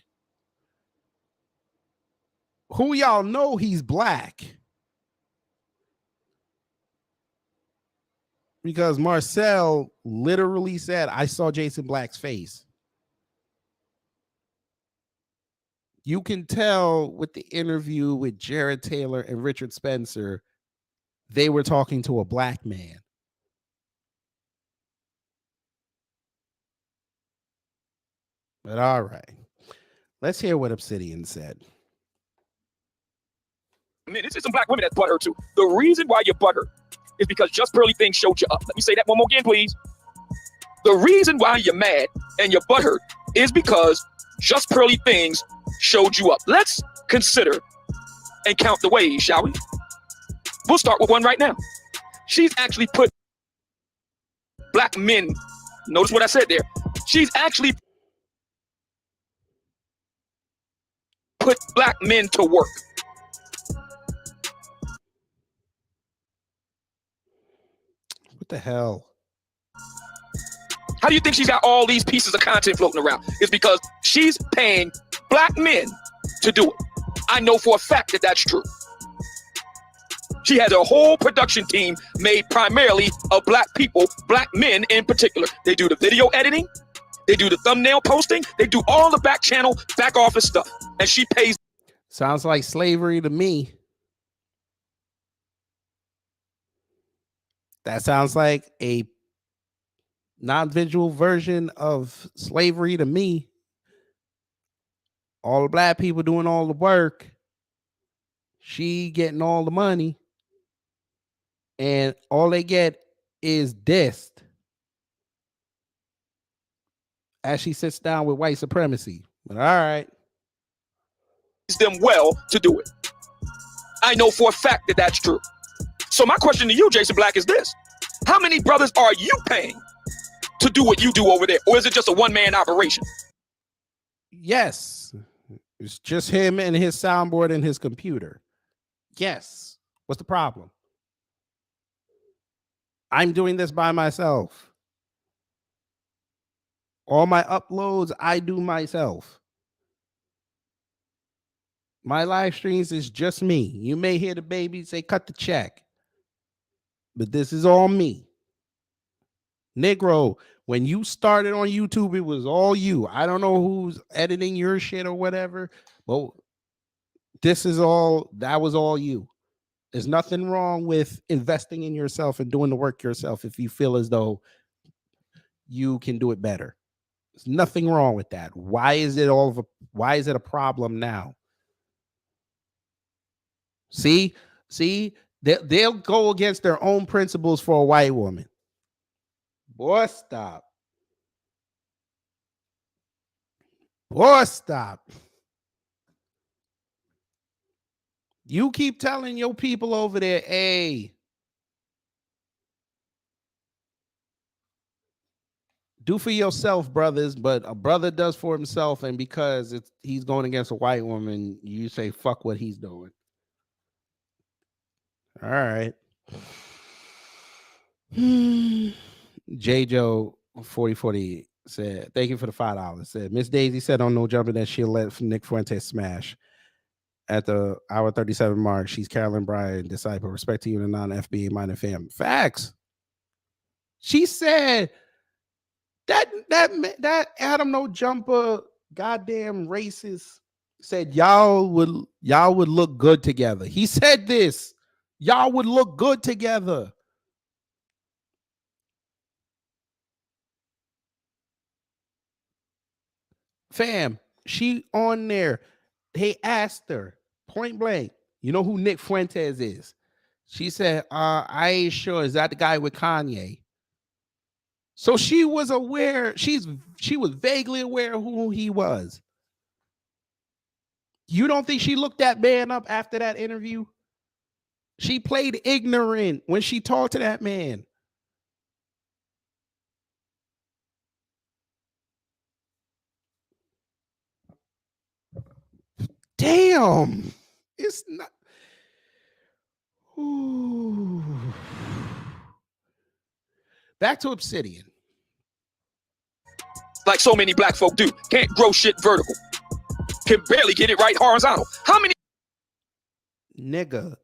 Who y'all know he's black? Because Marcel literally said, I saw Jason Black's face. You can tell with the interview with Jared Taylor and Richard Spencer, they were talking to a black man. But all right, let's hear what Obsidian said. Man, this is some black women that's butthurt too. The reason why you're butthurt is because Just Pearly Things showed you up. Let me say that one more again, please. The reason why you're mad and you're butthurt is because Just Pearly Things showed you up. Let's consider and count the ways, shall we? We'll start with one right now. She's actually put black men, notice what I said there. She's actually put black men to work. What the hell? How do you think she's got all these pieces of content floating around? It's because she's paying black men to do it. I know for a fact that that's true. She has a whole production team made primarily of black people, black men in particular. They do the video editing, they do the thumbnail posting, they do all the back channel, back office stuff. And she pays. Sounds like slavery to me. That sounds like a non-visual version of slavery to me. All the black people doing all the work. She getting all the money. And all they get is dissed as she sits down with white supremacy. But all right. Them well to do it. I know for a fact that that's true. So my question to you, Jason Black, is this. How many brothers are you paying to do what you do over there? Or is it just a one-man operation? Yes. It's just him and his soundboard and his computer. Yes. What's the problem? I'm doing this by myself. All my uploads, I do myself. My live streams is just me. You may hear the baby say, cut the check. But this is all me. Negro, when you started on YouTube, it was all you. I don't know who's editing your shit or whatever, but this is all, that was all you. There's nothing wrong with investing in yourself and doing the work yourself if you feel as though you can do it better. There's nothing wrong with that. Why is it a problem now? See, they'll go against their own principles for a white woman. Boy, stop. Boy, stop. You keep telling your people over there, hey, do for yourself, brothers, but a brother does for himself, and because he's going against a white woman, you say, fuck what he's doing. All right. J. Joe 4040 said, thank you for the $5. Said, Miss Daisy said on No Jumping that she'll let Nick Fuentes smash. At the hour 37 mark, she's Carolyn Bryan, disciple. Respect to you and non-FBA minded fam. Facts. She said that Adam No Jumper goddamn racist said y'all would look good together. He said this. Y'all would look good together. Fam, she on there. They asked her point blank, you know who Nick Fuentes is? She said, I ain't sure. Is that the guy with Kanye? So she was aware, she was vaguely aware of who he was. You don't think she looked that man up after that interview? She played ignorant when she talked to that man. Damn. It's not. Ooh. Back to Obsidian. Like so many black folk do. Can't grow shit vertical. Can barely get it right horizontal. How many? Nigga.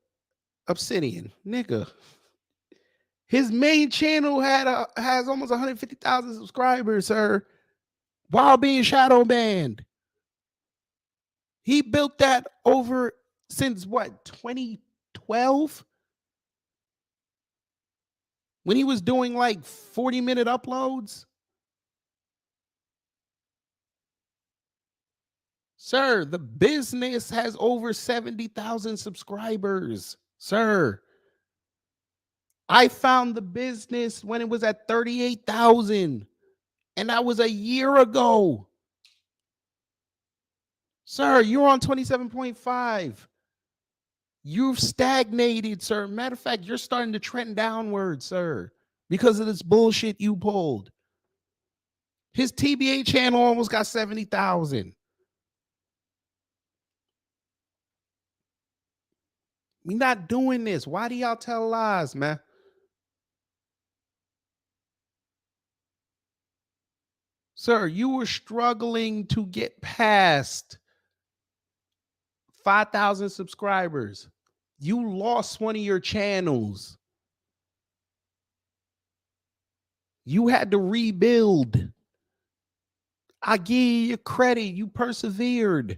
Obsidian. Nigga. His main channel has almost 150,000 subscribers, sir, while being shadow banned. He built that over since what, 2012? When he was doing like 40-minute uploads? Sir, the business has over 70,000 subscribers. Sir, I found the business when it was at 38,000. And that was a year ago. Sir, you're on 27.5. You've stagnated, sir. Matter of fact, you're starting to trend downward, sir, because of this bullshit you pulled. His TBA channel almost got 70,000. We're not doing this. Why do y'all tell lies, man? Sir, you were struggling to get past 5,000 subscribers. You lost one of your channels. You had to rebuild. I give you credit. You persevered.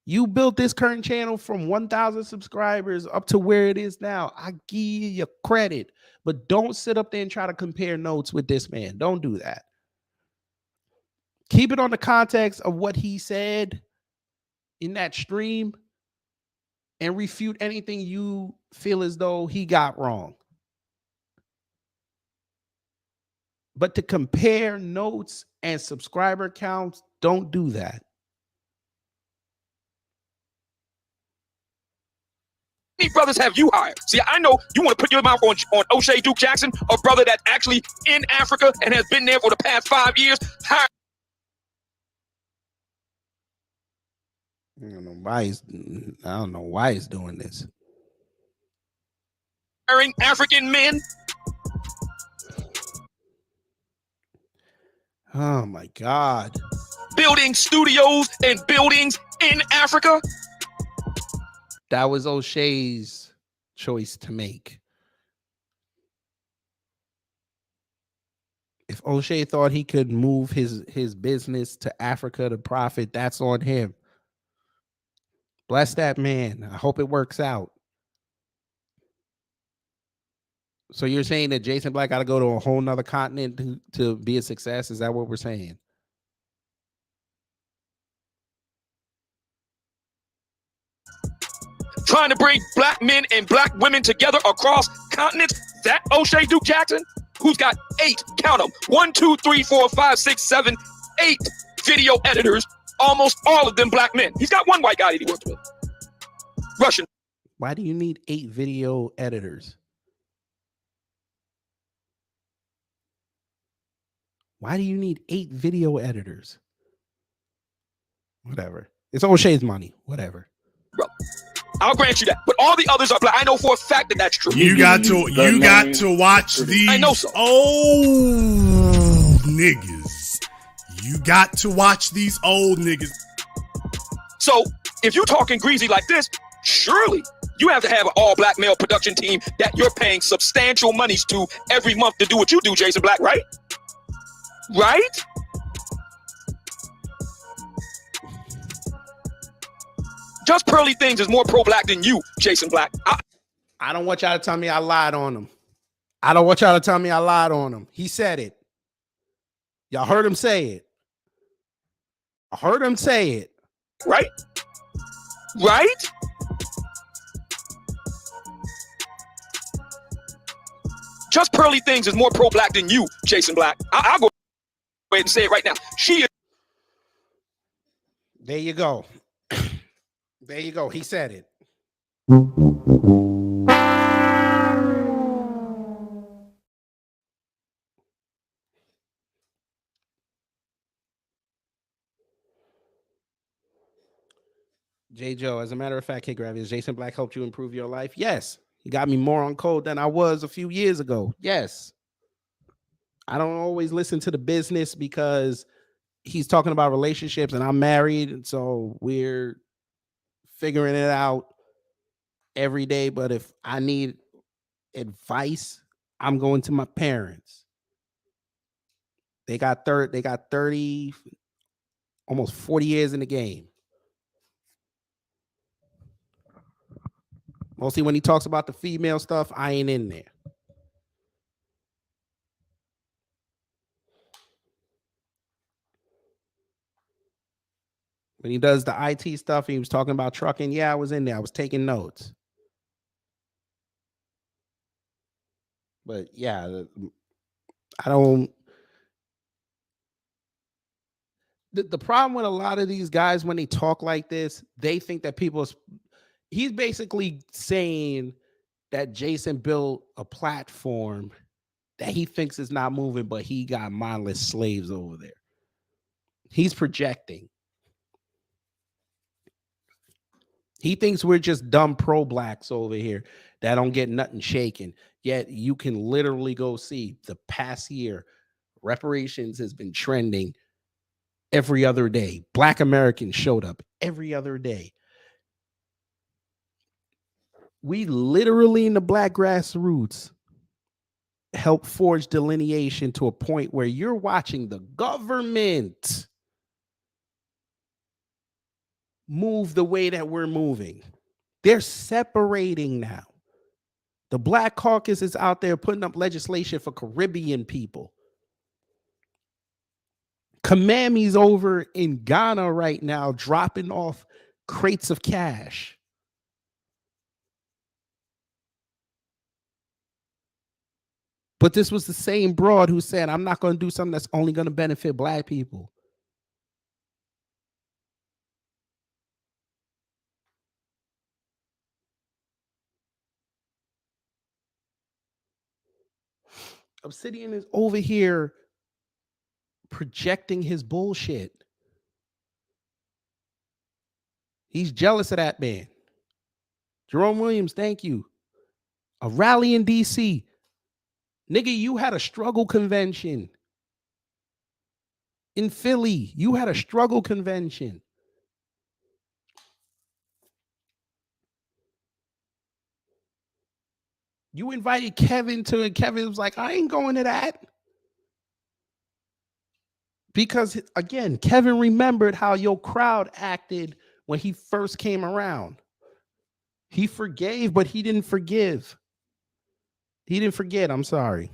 You built this current channel from 1,000 subscribers up to where it is now. I give you credit. But don't sit up there and try to compare notes with this man. Don't do that. Keep it on the context of what he said in that stream and refute anything you feel as though he got wrong. But to compare notes and subscriber counts, don't do that. Many brothers have you hired? See, I know you want to put your mouth on O'Shea Duke Jackson, a brother that's actually in Africa and has been there for the past 5 years. I don't know why he's doing this. Hiring African men. Oh my God. Building studios and buildings in Africa. That was O'Shea's choice to make. If O'Shea thought he could move his business to Africa to profit, that's on him. Bless that man. I hope it works out. So you're saying that Jason Black got to go to a whole nother continent to be a success? Is that what we're saying? Trying to bring black men and black women together across continents. That O'Shea Duke Jackson, who's got 8, count them, 1, 2, 3, 4, 5, 6, 7, 8 video editors, almost all of them black men. He's got one white guy that he works with. Russian. Why do you need 8 video editors? Why do you need 8 video editors? Whatever. It's O'Shea's money. Whatever. Bro, I'll grant you that. But all the others are black. I know for a fact that that's true. You got to watch these old niggas. You got to watch these old niggas. So if you're talking greasy like this, surely you have to have an all-black male production team that you're paying substantial monies to every month to do what you do, Jason Black, right? Right? Just Pearly Things is more pro-black than you, Jason Black. I don't want y'all to tell me I lied on him. I don't want y'all to tell me I lied on him. He said it. Y'all heard him say it. I heard him say it. Right? Right? Just Pearly Things is more pro-black than you, Jason Black. I'll go ahead and say it right now. She is. There you go. There you go. He said it. J. Joe, as a matter of fact, Kid Gravy, has Jason Black helped you improve your life? Yes. He got me more on code than I was a few years ago. Yes. I don't always listen to the business because he's talking about relationships and I'm married. And so we're figuring it out every day. But if I need advice, I'm going to my parents. They got 30, almost 40 years in the game. Mostly when he talks about the female stuff, I ain't in there. When he does the IT stuff, he was talking about trucking. Yeah, I was in there. I was taking notes. But yeah, I don't. The problem with a lot of these guys when they talk like this, they think that he's basically saying that Jason built a platform that he thinks is not moving, but he got mindless slaves over there. He's projecting. He thinks we're just dumb pro-blacks over here that don't get nothing shaken. Yet you can literally go see the past year, reparations has been trending every other day. Black Americans showed up every other day. We literally in the black grassroots help forge delineation to a point where you're watching the government move the way that we're moving. They're separating now. The Black Caucus is out there putting up legislation for Caribbean people. Kamami's over in Ghana right now dropping off crates of cash. But this was the same broad who said, I'm not going to do something that's only going to benefit black people. Obsidian is over here projecting his bullshit. He's jealous of that man. Jerome Williams, thank you. A rally in DC. Nigga, you had a struggle convention. In Philly, you had a struggle convention. You invited Kevin to it. Kevin was like, I ain't going to that. Because, again, Kevin remembered how your crowd acted when he first came around. He forgave, but he didn't forgive. He didn't forget. I'm sorry.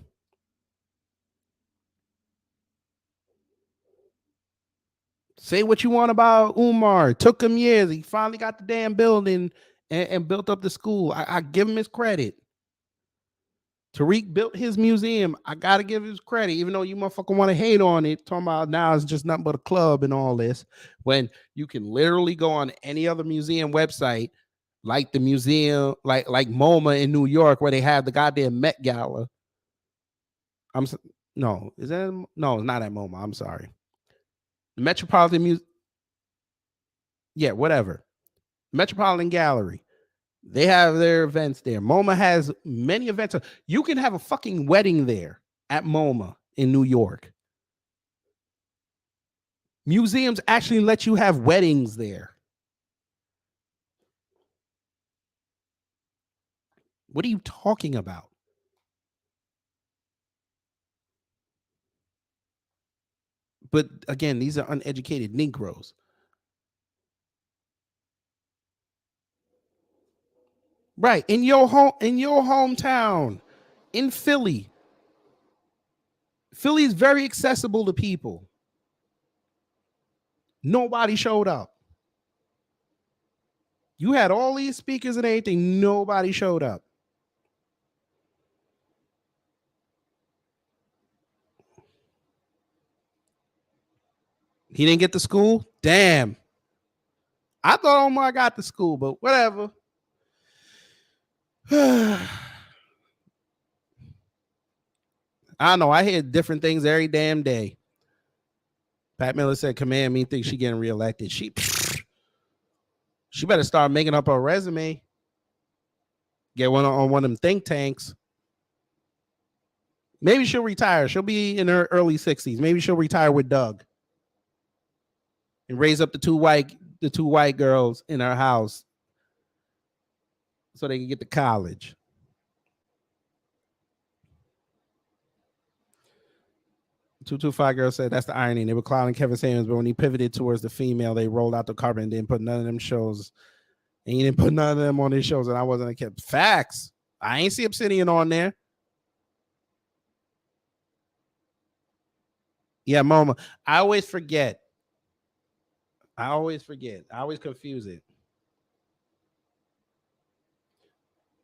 Say what you want about Umar. It took him years. He finally got the damn building and built up the school. I give him his credit. Tariq built his museum. I got to give his credit, even though you motherfucker want to hate on it. Talking about now it's just nothing but a club and all this. When you can literally go on any other museum website, like the museum, like MoMA in New York, where they have the goddamn Met Gala. No, it's not at MoMA. I'm sorry. The Metropolitan Museum. Yeah, whatever. Metropolitan Gallery. They have their events there. MoMA has many events. You can have a fucking wedding there at MoMA in New York. Museums actually let you have weddings there. What are you talking about? But again, these are uneducated Negroes. Right. In your hometown, in Philly. Philly is very accessible to people. Nobody showed up. You had all these speakers and everything. Nobody showed up. He didn't get to school? Damn. I thought Omar got to school, but whatever. I don't know. I hear different things every damn day. Pat Miller said, Command me thinks she getting reelected. She better start making up her resume. Get one on one of them think tanks. Maybe she'll retire. She'll be in her early 60s. Maybe she'll retire with Doug and raise up the two white girls in her house so they can get to college. "225 girl said that's the irony. They were clowning Kevin Samuels, but when he pivoted towards the female, they rolled out the carpet and didn't put none of them shows. And he didn't put none of them on his shows, and I wasn't a kid." Facts. I ain't see Obsidian on there. Yeah, MoMA. I always forget. I always confuse it.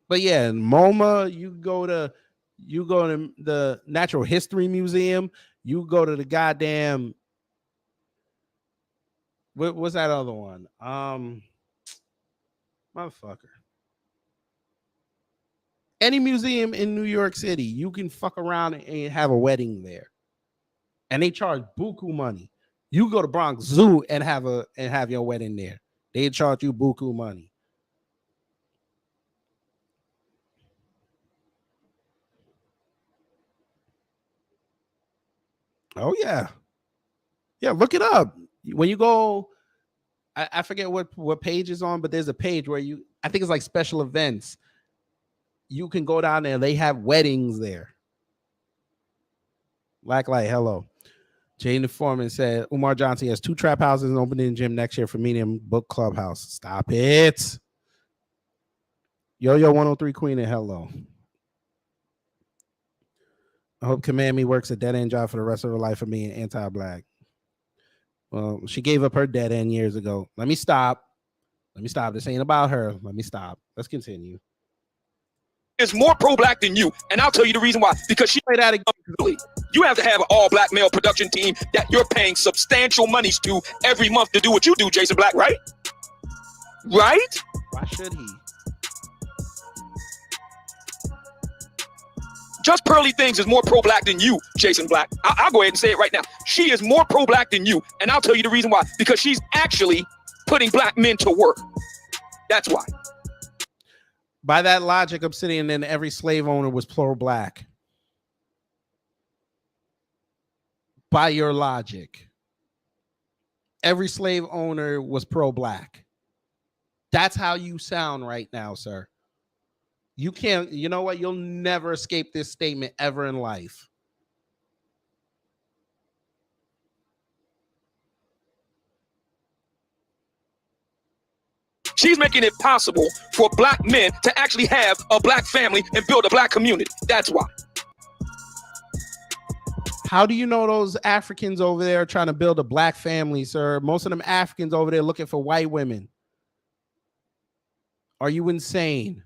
But yeah, in MoMA, you go to the Natural History Museum. You go to the goddamn What's that other one? Motherfucker. Any museum in New York City, you can fuck around and have a wedding there, and they charge buku money. You go to Bronx Zoo and have your wedding there. They charge you buku money. Oh yeah, yeah. Look it up when you go. I forget what page is on, but there's a page where I think it's like special events. You can go down there. They have weddings there. Blacklight, hello. Jane the Foreman said Umar Johnson has 2 trap houses and opening gym next year for Medium Book Clubhouse. Stop it. Yo 103 Queen and hello. I hope Command Me works a dead end job for the rest of her life for being anti-black. Well, she gave up her dead end years ago. Let me stop. This ain't about her. Let me stop. Let's continue. Is more pro-black than you, and I'll tell you the reason why. Because she Play that again. You have to have an all-black male production team that you're paying substantial monies to every month to do what you do, Jason Black, right? Right? Why should he? Just Pearly Things is more pro-black than you, Jason Black. I'll go ahead and say it right now. She is more pro-black than you, and I'll tell you the reason why. Because she's actually putting black men to work. That's why. By that logic, Obsidian, then every slave owner was pro-black. By your logic, every slave owner was pro-black. That's how you sound right now, sir. You can't, you know what? You'll never escape this statement ever in life. She's making it possible for black men to actually have a black family and build a black community. That's why. How do you know those Africans over there are trying to build a black family, sir? Most of them Africans over there looking for white women. Are you insane?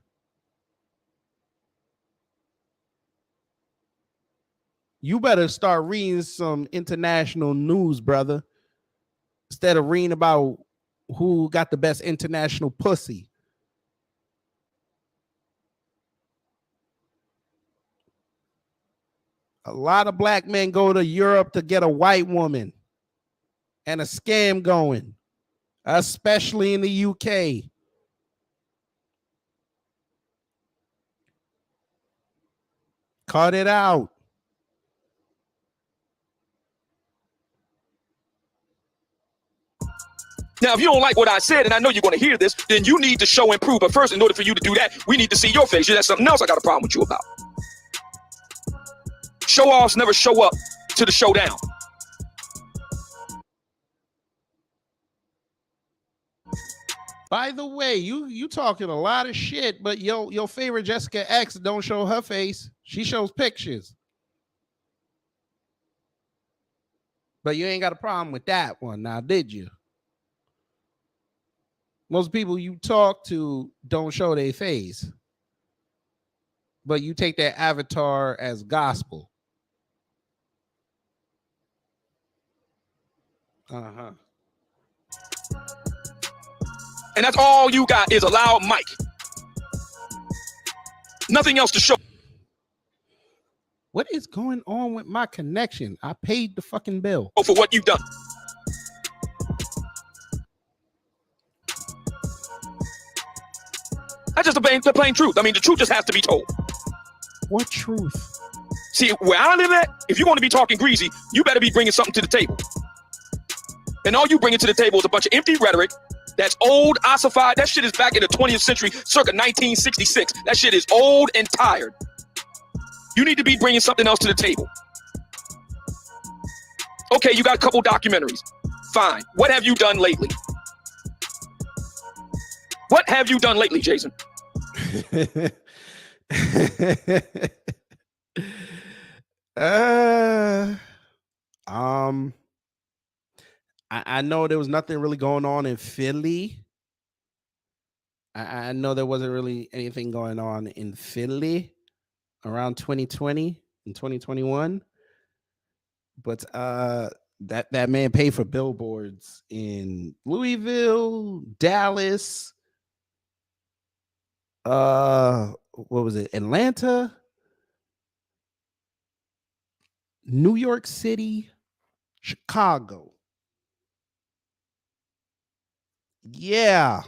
You better start reading some international news, brother, instead of reading about who got the best international pussy. A lot of black men go to Europe to get a white woman and a scam going, especially in the UK. Cut it out. Now, if you don't like what I said, and I know you're going to hear this, then you need to show and prove. But first, in order for you to do that, we need to see your face. That's something else I got a problem with you about. Show-offs never show up to the showdown. By the way, you talking a lot of shit, but your favorite Jessica X don't show her face. She shows pictures. But you ain't got a problem with that one now, did you? Most people you talk to don't show their face, but you take their avatar as gospel. Uh-huh. And that's all you got is a loud mic. Nothing else to show. What is going on with my connection? I paid the fucking bill. For what you've done. That's just the plain truth. I mean, the truth just has to be told. What truth? See, where I live at, if you want to be talking greasy, you better be bringing something to the table. And all you bringing to the table is a bunch of empty rhetoric that's old, ossified. That shit is back in the 20th century, circa 1966. That shit is old and tired. You need to be bringing something else to the table. Okay, you got a couple documentaries. Fine. What have you done lately? What have you done lately, Jason? I know there was nothing really going on in Philly. I know there wasn't really anything going on in Philly around 2020 and 2021. But That man paid for billboards in Louisville, Dallas, what was it? Atlanta, New York City, Chicago. Yeah.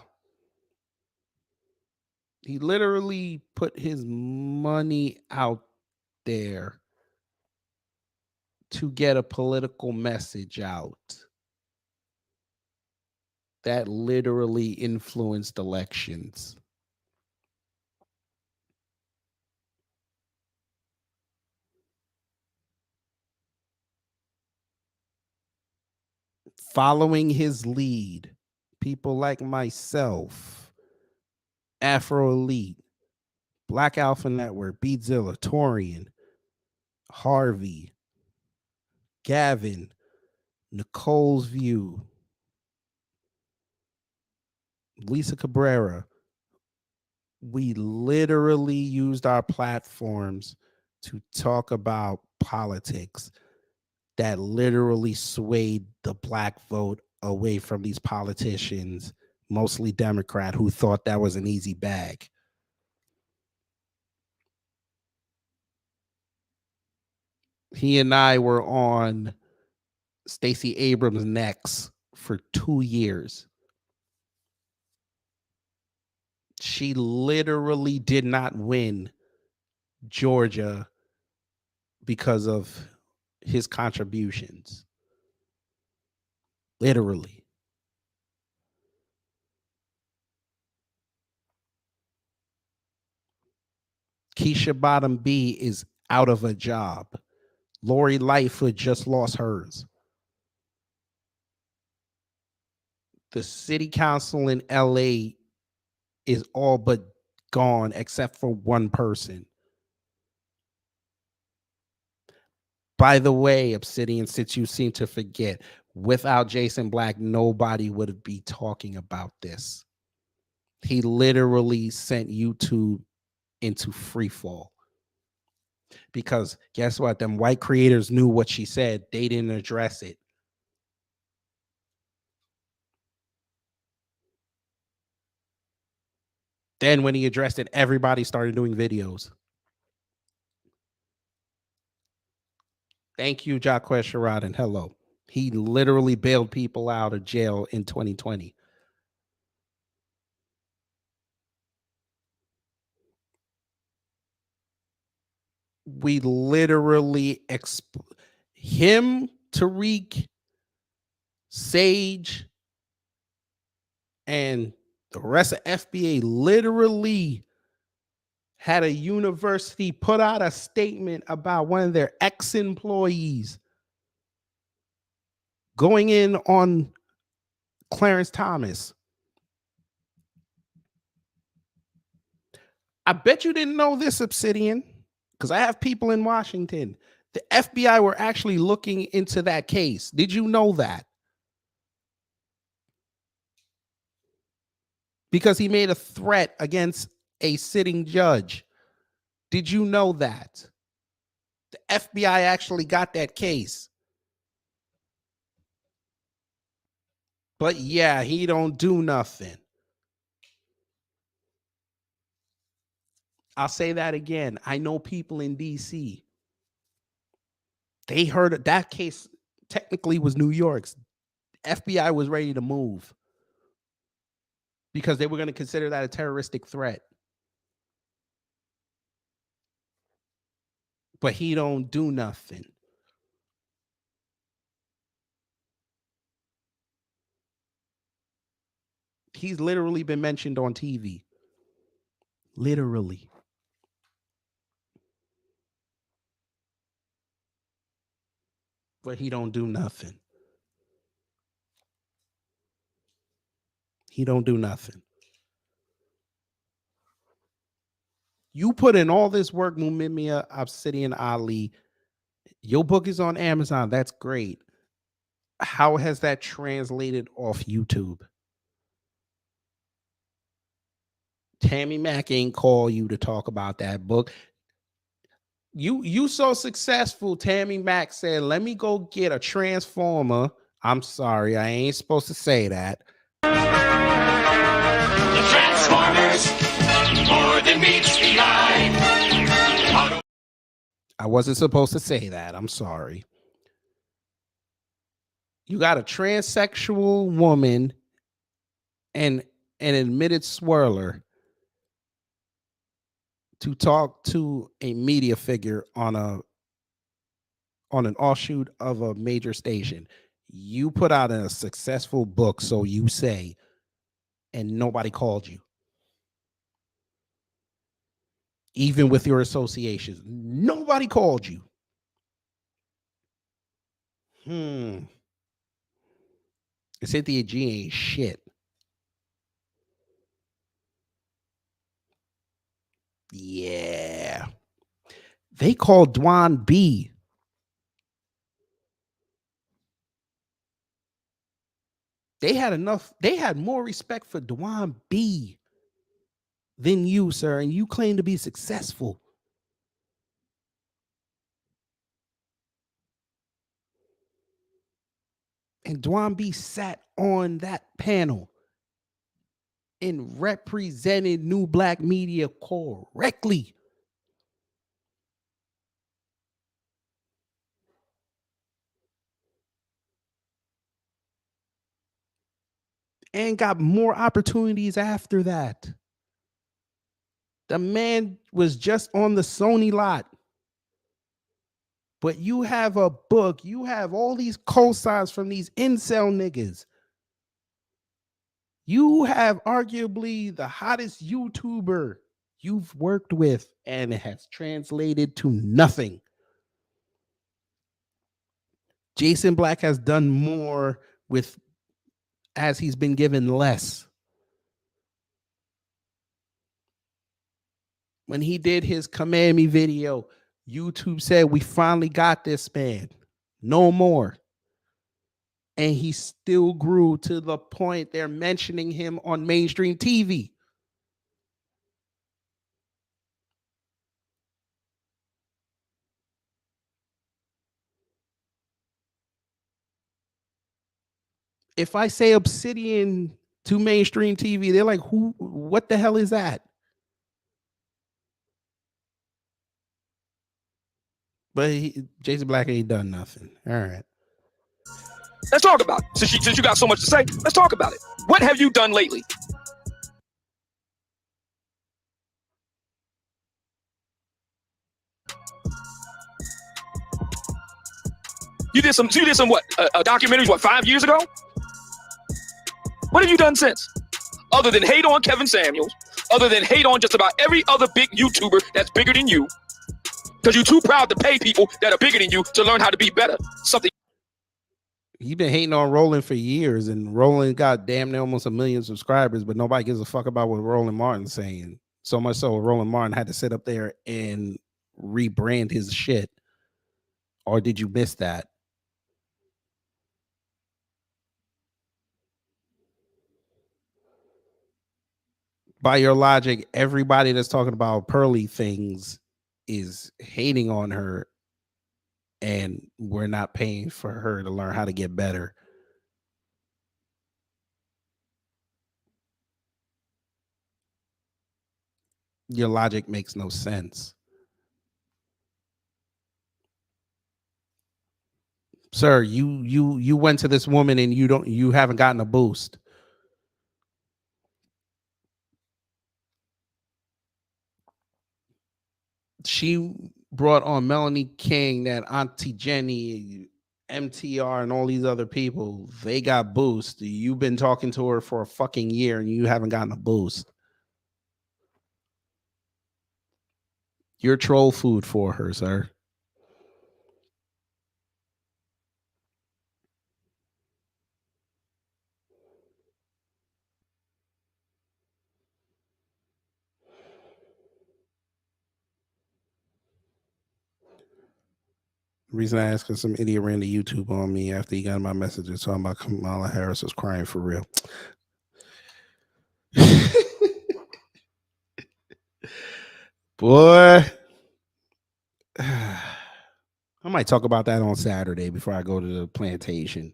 He literally put his money out there to get a political message out that literally influenced elections. Following his lead, people like myself, Afro Elite, Black Alpha Network, Beatzilla, Torian, Harvey, Gavin, Nicole's View, Lisa Cabrera, we literally used our platforms to talk about politics that literally swayed the black vote away from these politicians, mostly Democrat, who thought that was an easy bag. He and I were on Stacey Abrams' necks for 2 years. She literally did not win Georgia because of his contributions. Literally. Keisha Bottom B is out of a job. Lori Lightfoot just lost hers. The city council in LA is all but gone except for one person. By the way, Obsidian, since you seem to forget, without Jason Black, nobody would be talking about this. He literally sent YouTube into free fall. Because guess what? Them white creators knew what she said. They didn't address it. Then when he addressed it, everybody started doing videos. Thank you, Jacques Sherrod, and hello. He literally bailed people out of jail in 2020. We literally him, Tariq, Sage, and the rest of FBA literally had a university put out a statement about one of their ex-employees going in on Clarence Thomas. I bet you didn't know this, Obsidian, because I have people in Washington. The FBI were actually looking into that case. Did you know that? Because he made a threat against a sitting judge. Did you know that? The FBI actually got that case. But yeah, he don't do nothing. I'll say that again. I know people in DC. They heard that case technically was New York's. FBI was ready to move because they were going to consider that a terroristic threat. But he don't do nothing. He's literally been mentioned on TV. Literally. But he don't do nothing. He don't do nothing. You put in all this work, Mumia Obsidian Ali. Your book is on Amazon. That's great. How has that translated off YouTube? Tammy Mack ain't call you to talk about that book. You so successful. Tammy Mack said, "Let me go get a transformer." I'm sorry, I ain't supposed to say that. The Transformers, more than meets the eye. I wasn't supposed to say that. I'm sorry. You got a transsexual woman and an admitted swirler to talk to a media figure on an offshoot of a major station. You put out a successful book, so you say, and nobody called you. Even with your associations, nobody called you. Cynthia G ain't shit. Yeah. They called Dwan B. They had more respect for Dwan B than you, sir, and you claim to be successful. And Dwan B sat on that panel and represented New Black Media correctly. And got more opportunities after that. The man was just on the Sony lot. But you have a book. You have all these cosigns from these incel niggas. You have arguably the hottest YouTuber you've worked with, and it has translated to nothing. Jason Black has done more with as he's been given less. When he did his Command Me video, YouTube said, "We finally got this man. No more." And he still grew to the point they're mentioning him on mainstream TV. If I say Obsidian to mainstream TV, they're like, "Who? What the hell is that?" But Jason Black ain't done nothing. All right. Let's talk about it. Since you got so much to say, let's talk about it. What have you done lately? You did some what? A documentary, what, 5 years ago? What have you done since? Other than hate on Kevin Samuels, other than hate on just about every other big YouTuber that's bigger than you, because you're too proud to pay people that are bigger than you to learn how to be better. Something. You've been hating on Roland for years, and Roland got damn near almost 1 million subscribers, but nobody gives a fuck about what Roland Martin's saying. So much so Roland Martin had to sit up there and rebrand his shit. Or did you miss that? By your logic, everybody that's talking about Pearly things is hating on her, and we're not paying for her to learn how to get better. Your logic makes no sense. Sir, you went to this woman and you haven't gotten a boost. She brought on Melanie King, that Auntie Jenny, MTR, and all these other people. They got boost. You've been talking to her for a fucking year and you haven't gotten a boost. You're troll food for her, sir. The reason I asked, because some idiot ran to YouTube on me after he got my messages talking about Kamala Harris was crying for real. Boy. might talk about that on Saturday before I go to the plantation.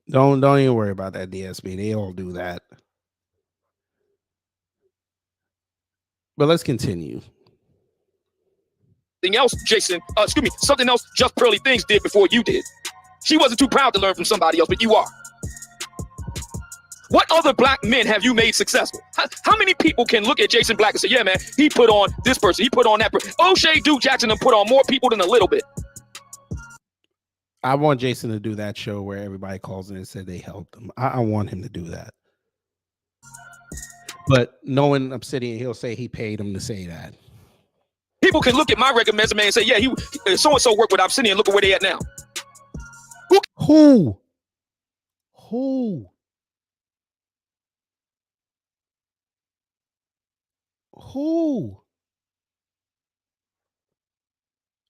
Don't even worry about that DSP. They all do that. But let's continue. Something else, Jason, something else Just Pearly Things did before you did. She wasn't too proud to learn from somebody else, but you are. What other black men have you made successful? How many people can look at Jason Black and say, yeah, man, he put on this person, he put on that person. O'Shea Duke Jackson and put on more people than a little bit. I want Jason to do that show where everybody calls in and said they helped him. I want him to do that. But knowing Obsidian, he'll say he paid him to say that. People can look at my resume and say, yeah, he so-and-so worked with Obsidian. Look at where they at now. Who?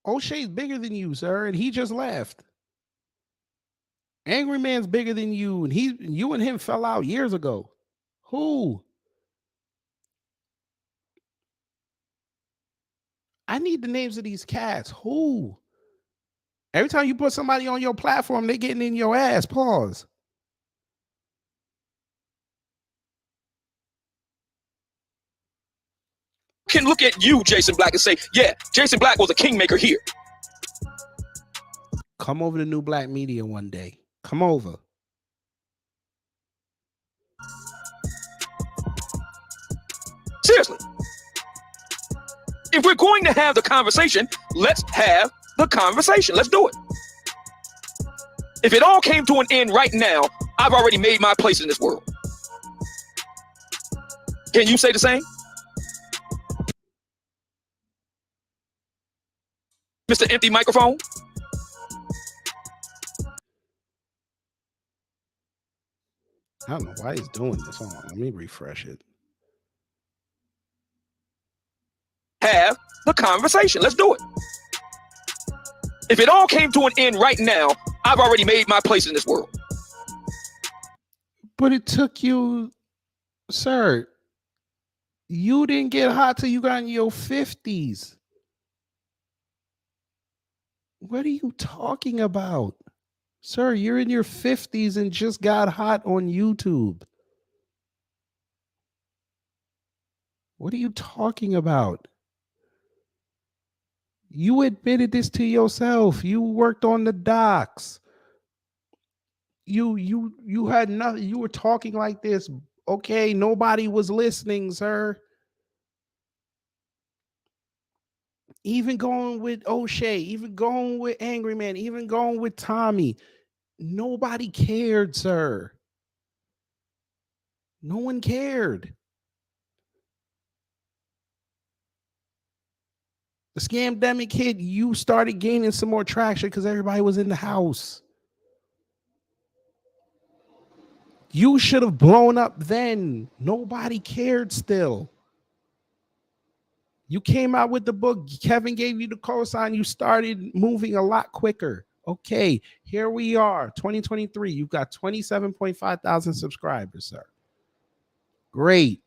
O'Shea's bigger than you, sir, and he just left. Angry Man's bigger than you, and you and him fell out years ago. Who? I need the names of these cats. Who? Every time you put somebody on your platform, they getting in your ass. Pause. Can look at you, Jason Black, and say, yeah, Jason Black was a kingmaker here. Come over to New Black Media one day. Come over. Seriously. If we're going to have the conversation, let's have the conversation. Let's do it. If it all came to an end right now, I've already made my place in this world. Can you say the same? Mr. Empty Microphone? I don't know why he's doing this. Hold on, let me refresh it. Have the conversation. Let's do it. If it all came to an end right now, I've already made my place in this world. But it took you, sir. You didn't get hot till you got in your 50s. What are you talking about? Sir, you're in your 50s and just got hot on YouTube. What are you talking about? You admitted this to yourself. You worked on the docks. You had nothing. You were talking like this. Okay, nobody was listening, sir. Even going with O'Shea, even going with Angry Man, even going with Tommy. Nobody cared, sir. No one cared. The scamdemic hit, you started gaining some more traction because everybody was in the house. You should have blown up then. Nobody cared still. You came out with the book. Kevin gave you the cosign. You started moving a lot quicker. Okay, here we are, 2023. You've got 27.5 thousand subscribers, sir. Great.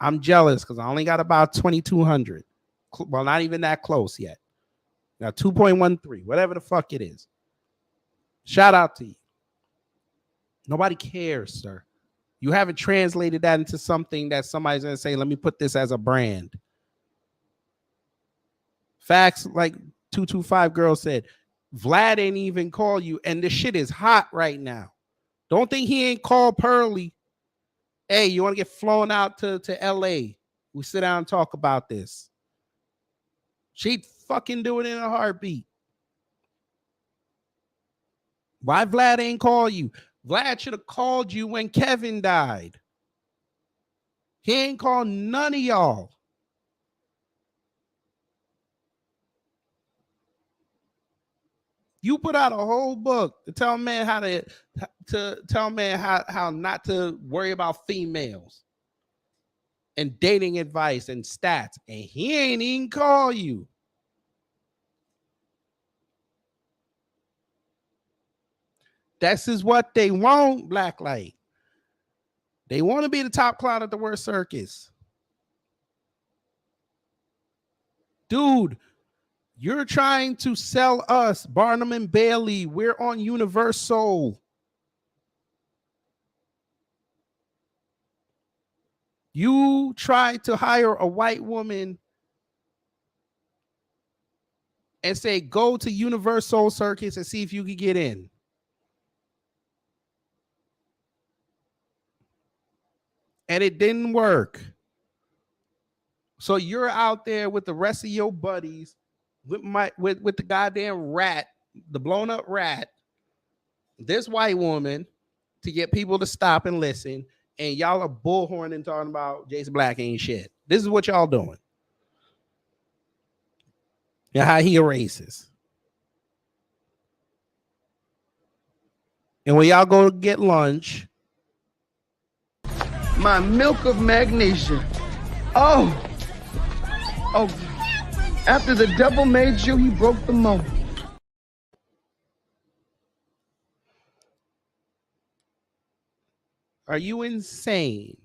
I'm jealous because I only got about 2,200. Well, not even that close yet. Now 2.13, whatever the fuck it is. Shout out to you. Nobody cares, sir. You haven't translated that into something that somebody's going to say, let me put this as a brand. Facts, like 225 girl said, Vlad ain't even call you, and the shit is hot right now. Don't think he ain't called Pearly. Hey, you want to get flown out to LA? We sit down and talk about this. She'd fucking do it in a heartbeat. Why Vlad ain't call you? Vlad should have called you when Kevin died. He ain't called none of y'all. You put out a whole book to tell man how to tell man how not to worry about females and dating advice and stats, and he ain't even call you. This is what they want, Blacklight. They want to be the top clown at the worst circus. Dude, you're trying to sell us Barnum and Bailey. We're on Universal. You try to hire a white woman and say, go to Universal Circus and see if you can get in. And it didn't work. So you're out there with the rest of your buddies, with the goddamn rat, the blown up rat, this white woman, to get people to stop and listen, and y'all are bullhorning talking about Jason Black ain't shit. This is what y'all doing. And how he erases. And when y'all go get lunch, My milk of magnesia. Oh. After the devil made you, he broke the mold. are you insane?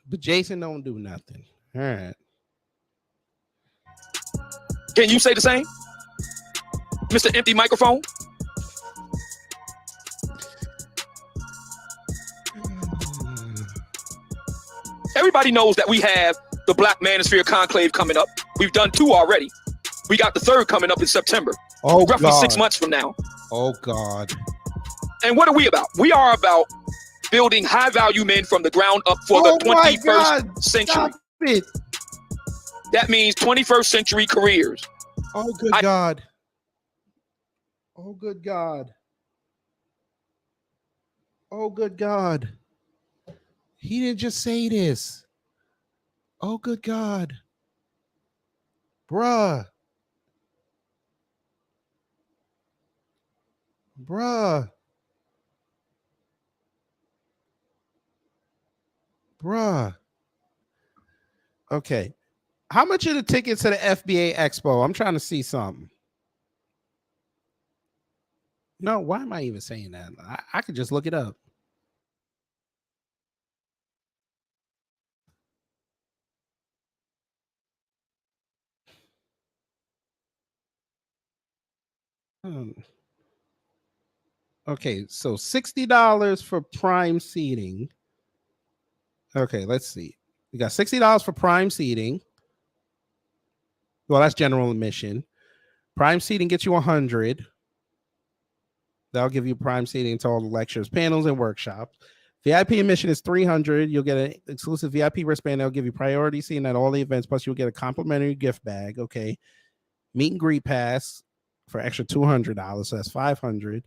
But Jason don't do nothing. All right. Can you say the same? Mr. Empty Microphone? Everybody knows that we have the Black Manosphere Conclave coming up. We've done 2 already. We got the 3rd coming up in September. Oh, roughly God. 6 months from now. Oh, God. And what are we about? We are about building high-value men from the ground up for the 21st century. Stop it. That means 21st century careers. Oh, good God. Oh, good God. Oh, good God. He didn't just say this. Oh, good God. Bruh. Bruh. Bruh. Okay. How much are the tickets to the FBA Expo? I'm trying to see something. No, why am I even saying that? I could just look it up. Okay, so $60 for prime seating. Okay, let's see. We got $60 for prime seating. Well, that's general admission. Prime seating gets you 100. That'll give you prime seating to all the lectures, panels, and workshops. VIP admission is 300. You'll get an exclusive VIP wristband. They'll give you priority seating at all the events. Plus, you'll get a complimentary gift bag. Okay. Meet and greet pass for extra $200. So that's $500.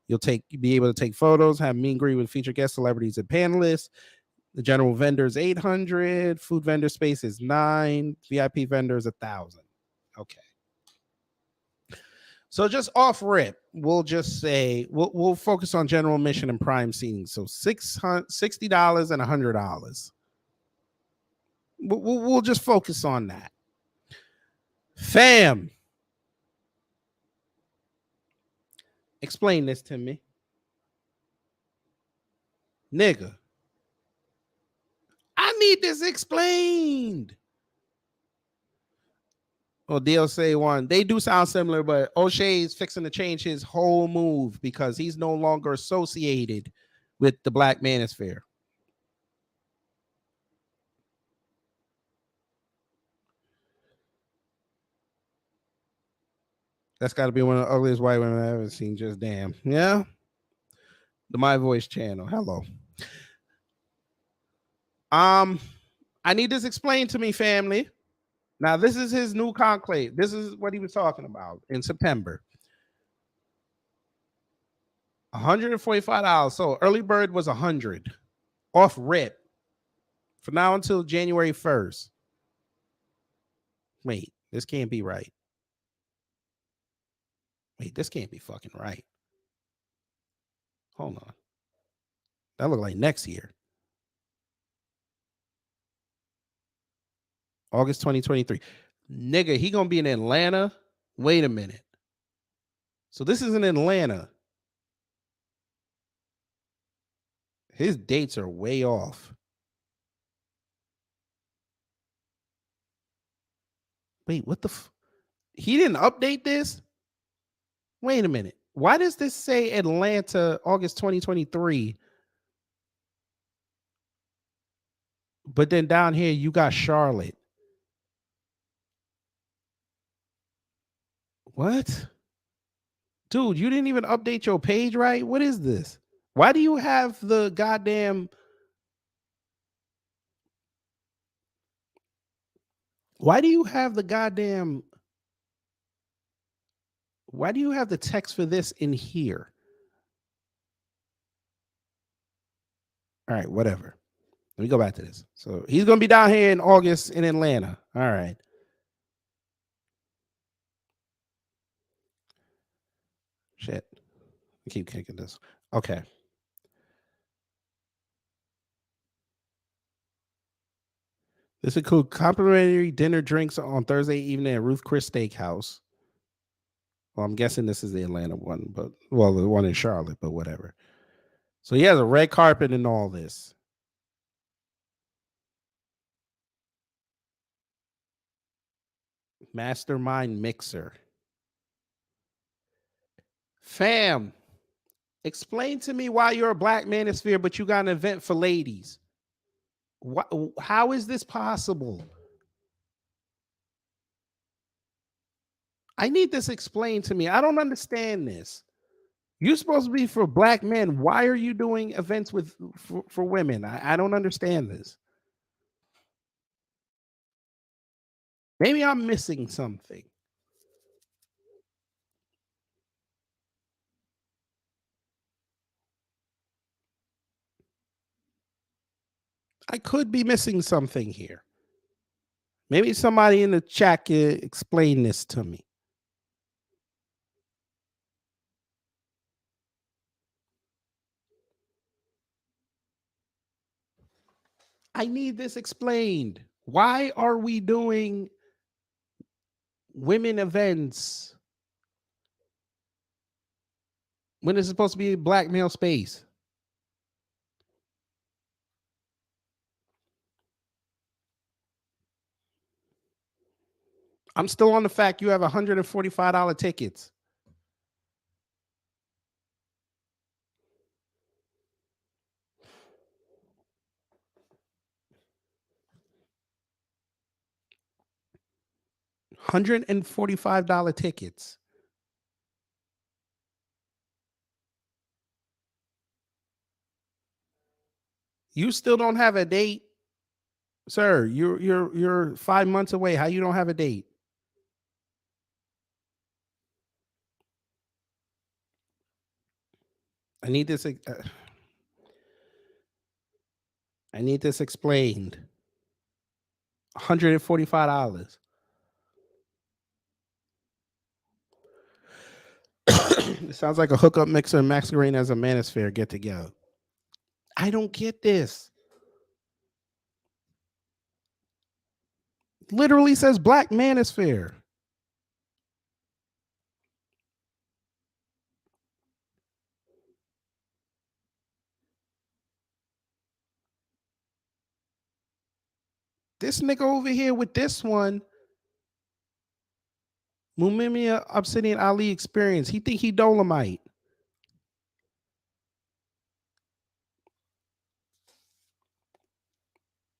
You'll be able to take photos, have meet and greet with featured guests, celebrities, and panelists. The general vendor is $800. Food vendor space is $900. VIP vendor is $1,000. Okay. So just off rip, we'll just say we'll focus on general admission and prime seating. So $60 and $100. We'll just focus on that. Fam, explain this to me, nigga. I need this explained. Well, DLC one, they do sound similar, but O'Shea is fixing to change his whole move because he's no longer associated with the Black Manosphere. That's got to be one of the ugliest white women I've ever seen. Just damn. Yeah. The My Voice channel. Hello. I need this explained to me, family. Now, this is his new conclave. This is what he was talking about in September. $145. So early bird was $100 off rip for now until January 1st. Wait, this can't be right. Wait, this can't be fucking right. Hold on. That look like next year. August 2023. Nigga, he gonna be in Atlanta. Wait a minute. So this is in Atlanta. His dates are way off. Wait, what the? He didn't update this? Wait a minute. Why does this say Atlanta, August 2023? But then down here, you got Charlotte. What? Dude, you didn't even update your page, right? What is this? Why do you have the goddamn... Why do you have the goddamn... Why do you have the text for this in here? All right, whatever. Let me go back to this. So he's going to be down here in August in Atlanta. All right. Shit. I keep kicking this. Okay. This includes complimentary dinner drinks on Thursday evening at Ruth Chris Steakhouse. Well, I'm guessing this is the Atlanta one, but well, the one in Charlotte, but whatever. So he has a red carpet and all this. Mastermind Mixer. Fam, explain to me why you're a Black Manosphere, but you got an event for ladies. How is this possible? I need this explained to me. I don't understand this. You're supposed to be for Black men. Why are you doing events for women? I don't understand this. Maybe I'm missing something. I could be missing something here. Maybe somebody in the chat can explain this to me. I need this explained. Why are we doing women events when it's supposed to be a Black male space? I'm still on the fact you have $145 tickets. $145 tickets. You still don't have a date, sir. You're 5 months away. How you don't have a date? I need this. I need this explained. $145. It sounds like a hookup mixer masquerading as a Manosphere get together. I don't get this. Literally says Black Manosphere. This nigga over here with this one, Mumia Obsidian Ali experience. He think he Dolomite.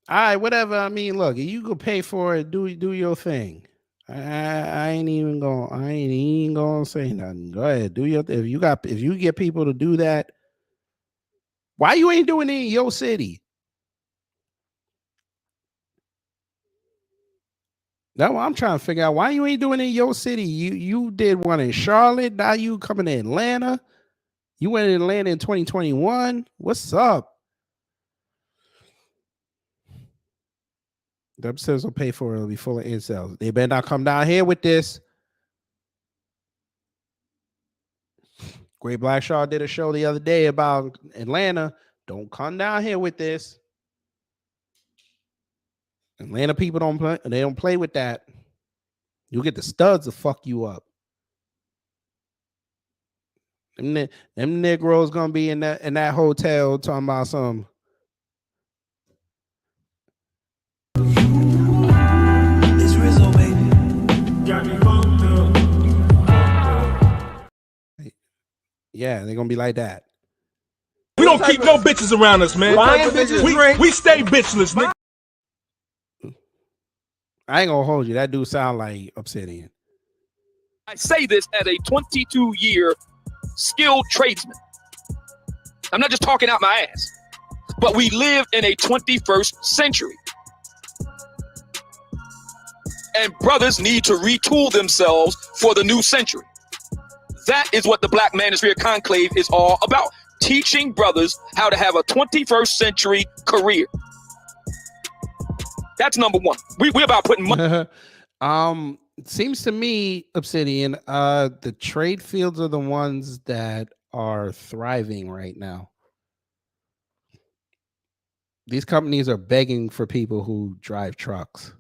All right, whatever. I mean, look, you could pay for it. Do your thing. I ain't even gonna say nothing. Go ahead, do your thing. If you get people to do that, why you ain't doing it in your city? That's what I'm trying to figure out. Why you ain't doing it in your city? You did one in Charlotte. Now you coming to Atlanta. You went to Atlanta in 2021. What's up? The upstairs will pay for it. It'll be full of incels. They better not come down here with this. Great Blackshaw did a show the other day about Atlanta. Don't come down here with this. Atlanta people don't play. They don't play with that. You get the studs to fuck you up. Them Negroes gonna be in that hotel talking about some. It's Rizzo, baby. Yeah, they're gonna be like that. We don't keep no bitches around us, man. We stay bitchless, nigga. I ain't gonna hold you. That dude sound like Obsidian. I say this as a 22-year skilled tradesman. I'm not just talking out my ass, but we live in a 21st century. And brothers need to retool themselves for the new century. That is what the Black Manosphere Conclave is all about. Teaching brothers how to have a 21st century career. That's number one. We're about putting money. It seems to me, Obsidian, the trade fields are the ones that are thriving right now. These companies are begging for people who drive trucks.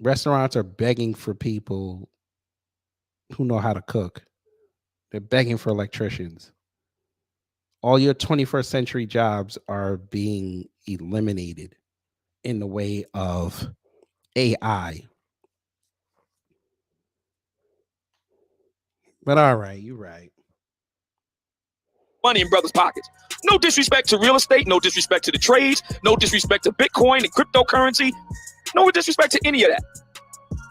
Restaurants are begging for people who know how to cook. They're begging for electricians. All your 21st century jobs are being eliminated in the way of AI. But all right, you're right. Money in brothers' pockets. No disrespect to real estate, no disrespect to the trades, no disrespect to Bitcoin and cryptocurrency, no disrespect to any of that.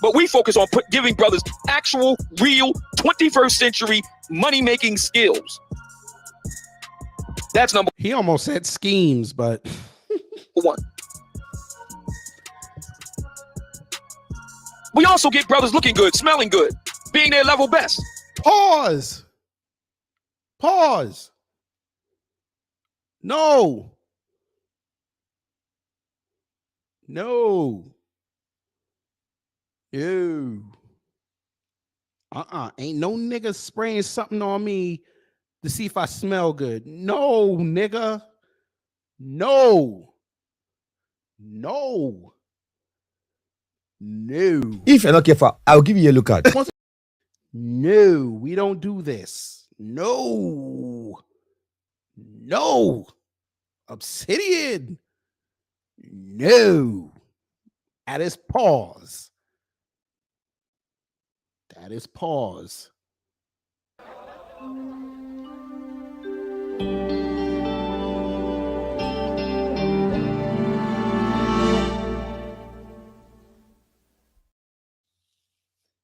But we focus on giving brothers actual, real 21st century money-making skills. That's number. He almost said schemes, but one. We also get brothers looking good, smelling good, being their level best. Pause. No. Ain't no nigga spraying something on me to see if I smell good. No, nigga. No. If you're not careful, I'll give you a look at. No, we don't do this. No. Obsidian. No. That is pause.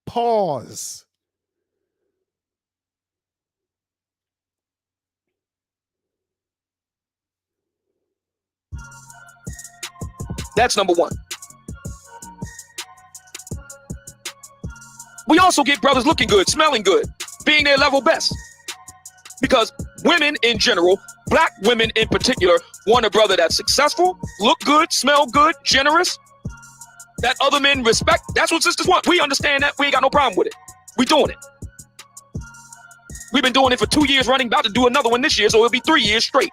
Pause. That's number one. We also get brothers looking good, smelling good, being their level best. Because women in general, black women in particular, want a brother that's successful, look good, smell good, generous, that other men respect. That's what sisters want. We understand that. We ain't got no problem with it. We doing it. We've been doing it for 2 years running, about to do another one this year, so it'll be 3 years straight.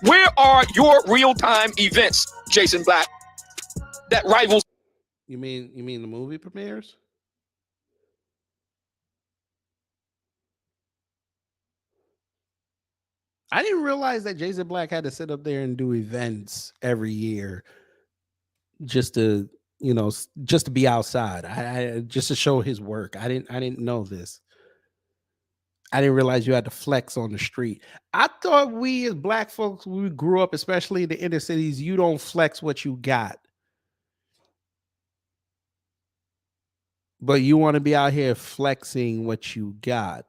Where are your real-time events, Jason Black, that rivals? You mean the movie premieres? I didn't realize that Jason Black had to sit up there and do events every year just to be outside. I just to show his work. I didn't know this. I didn't realize you had to flex on the street. I thought we as black folks, we grew up, especially in the inner cities, you don't flex what you got. But you want to be out here flexing what you got.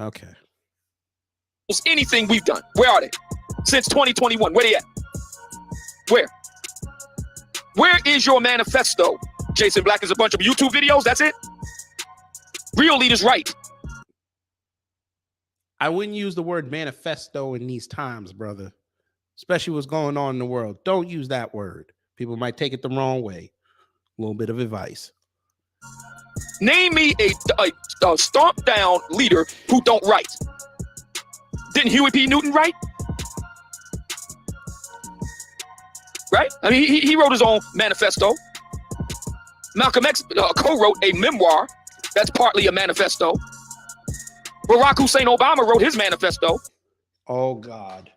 Okay. Anything we've done. Where are they? Since 2021. Where they at? Where? Where is your manifesto? Jason Black is a bunch of YouTube videos. That's it? Real leaders right. I wouldn't use the word manifesto in these times, brother. Especially what's going on in the world. Don't use that word. People might take it the wrong way. A little bit of advice. Name me a stomp down leader who don't write. Didn't Huey P. Newton write? right? I mean, he wrote his own manifesto. Malcolm X co-wrote a memoir that's partly a manifesto. Barack Hussein Obama wrote his manifesto. Oh, God.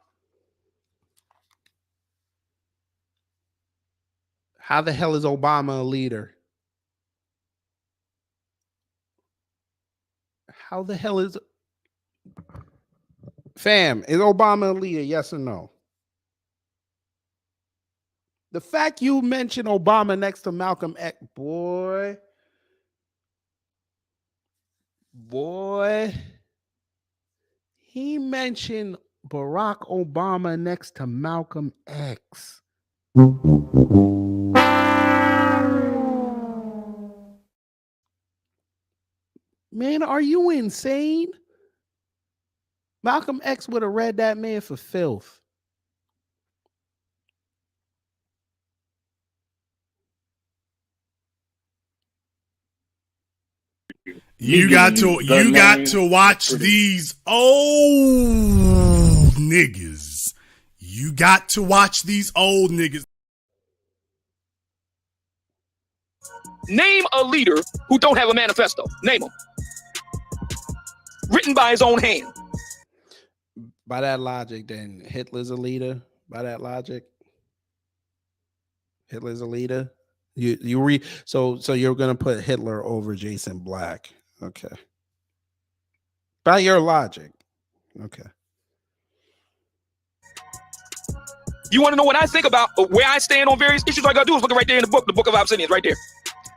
How the hell is Obama a leader? How the hell is... Fam, is Obama a leader? Yes or no? The fact you mentioned Obama next to Malcolm X, boy. He mentioned Barack Obama next to Malcolm X. Man, are you insane? Malcolm X would have read that man for filth. You got to watch these old niggas. You got to watch these old niggas. Name a leader who don't have a manifesto. Name him. Written by his own hand. By that logic, then Hitler's a leader. By that logic, Hitler's a leader. You read so you're gonna put Hitler over Jason Black. Okay. By your logic. Okay. You want to know what I think about where I stand on various issues? All I gotta do is look right there in the book of Obsidian, right there.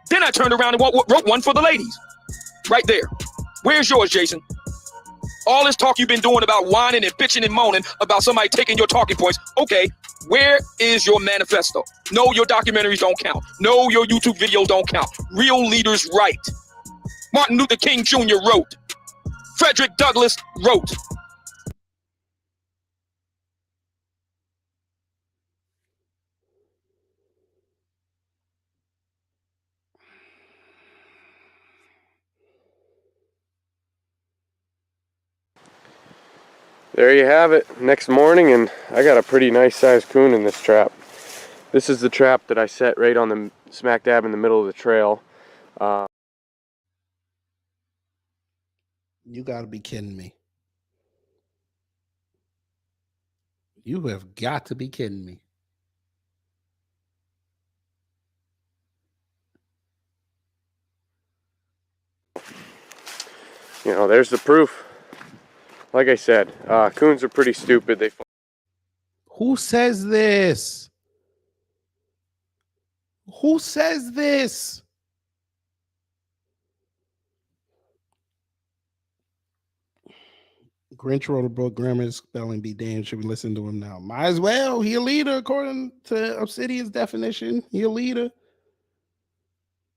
Then I turned around and wrote one for the ladies. Right there. Where's yours, Jason? All this talk you've been doing about whining and bitching and moaning about somebody taking your talking points. Okay, where is your manifesto? No, your documentaries don't count. No, your YouTube videos don't count. Real leaders write. Martin Luther King Jr. wrote. Frederick Douglass wrote. There you have it. Next morning, and I got a pretty nice sized coon in this trap. This is the trap that I set right on the smack dab in the middle of the trail. You gotta be kidding me. You have got to be kidding me. You know, there's the proof. Like I said, coons are pretty stupid. Who says this? Who says this? Grinch wrote a book, Grammar, Spelling, Be Damned. Should we listen to him now? Might as well. He a leader according to Obsidian's definition. He a leader.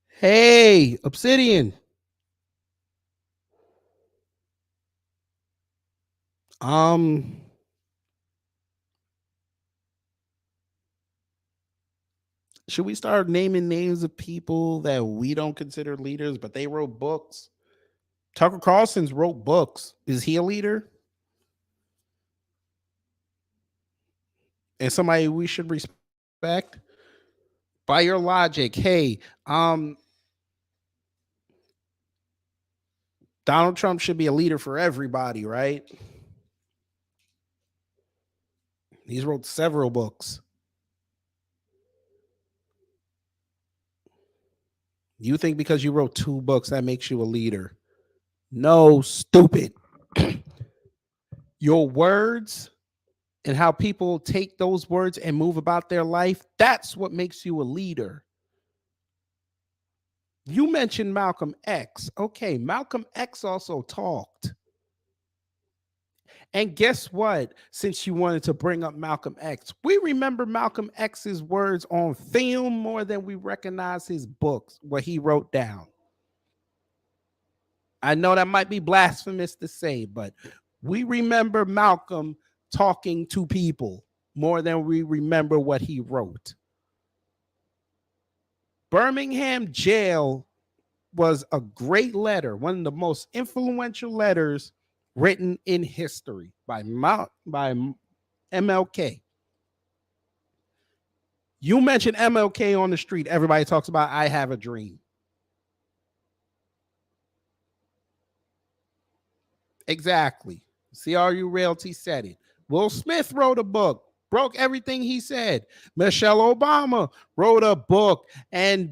Hey, Obsidian. Should we start naming names of people that we don't consider leaders, but they wrote books? Tucker Carlson's wrote books. Is he a leader? And somebody we should respect? By your logic, hey, Donald Trump should be a leader for everybody, right? He's wrote several books. You think because you wrote 2 books, that makes you a leader? No, stupid. Your words and how people take those words and move about their life, that's what makes you a leader. You mentioned Malcolm X. Okay, Malcolm X also talked. And guess what? Since you wanted to bring up Malcolm X, we remember Malcolm X's words on film more than we recognize his books, what he wrote down. I know that might be blasphemous to say, but we remember Malcolm talking to people more than we remember what he wrote. Birmingham jail was a great letter, one of the most influential letters written in history by MLK. You mention MLK on the street, everybody talks about I Have a Dream. Exactly. CRU Realty said it. Will Smith wrote a book, broke everything he said. Michelle Obama wrote a book and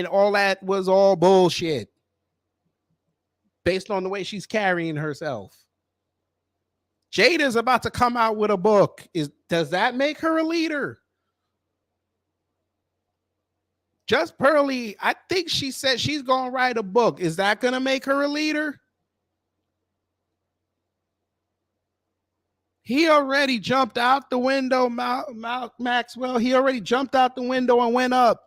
all that was all bullshit based on the way she's carrying herself. Jada's about to come out with a book. Does that make her a leader? Just Pearly, I think she said she's going to write a book. Is that going to make her a leader? He already jumped out the window, Maxwell. He already jumped out the window and went up.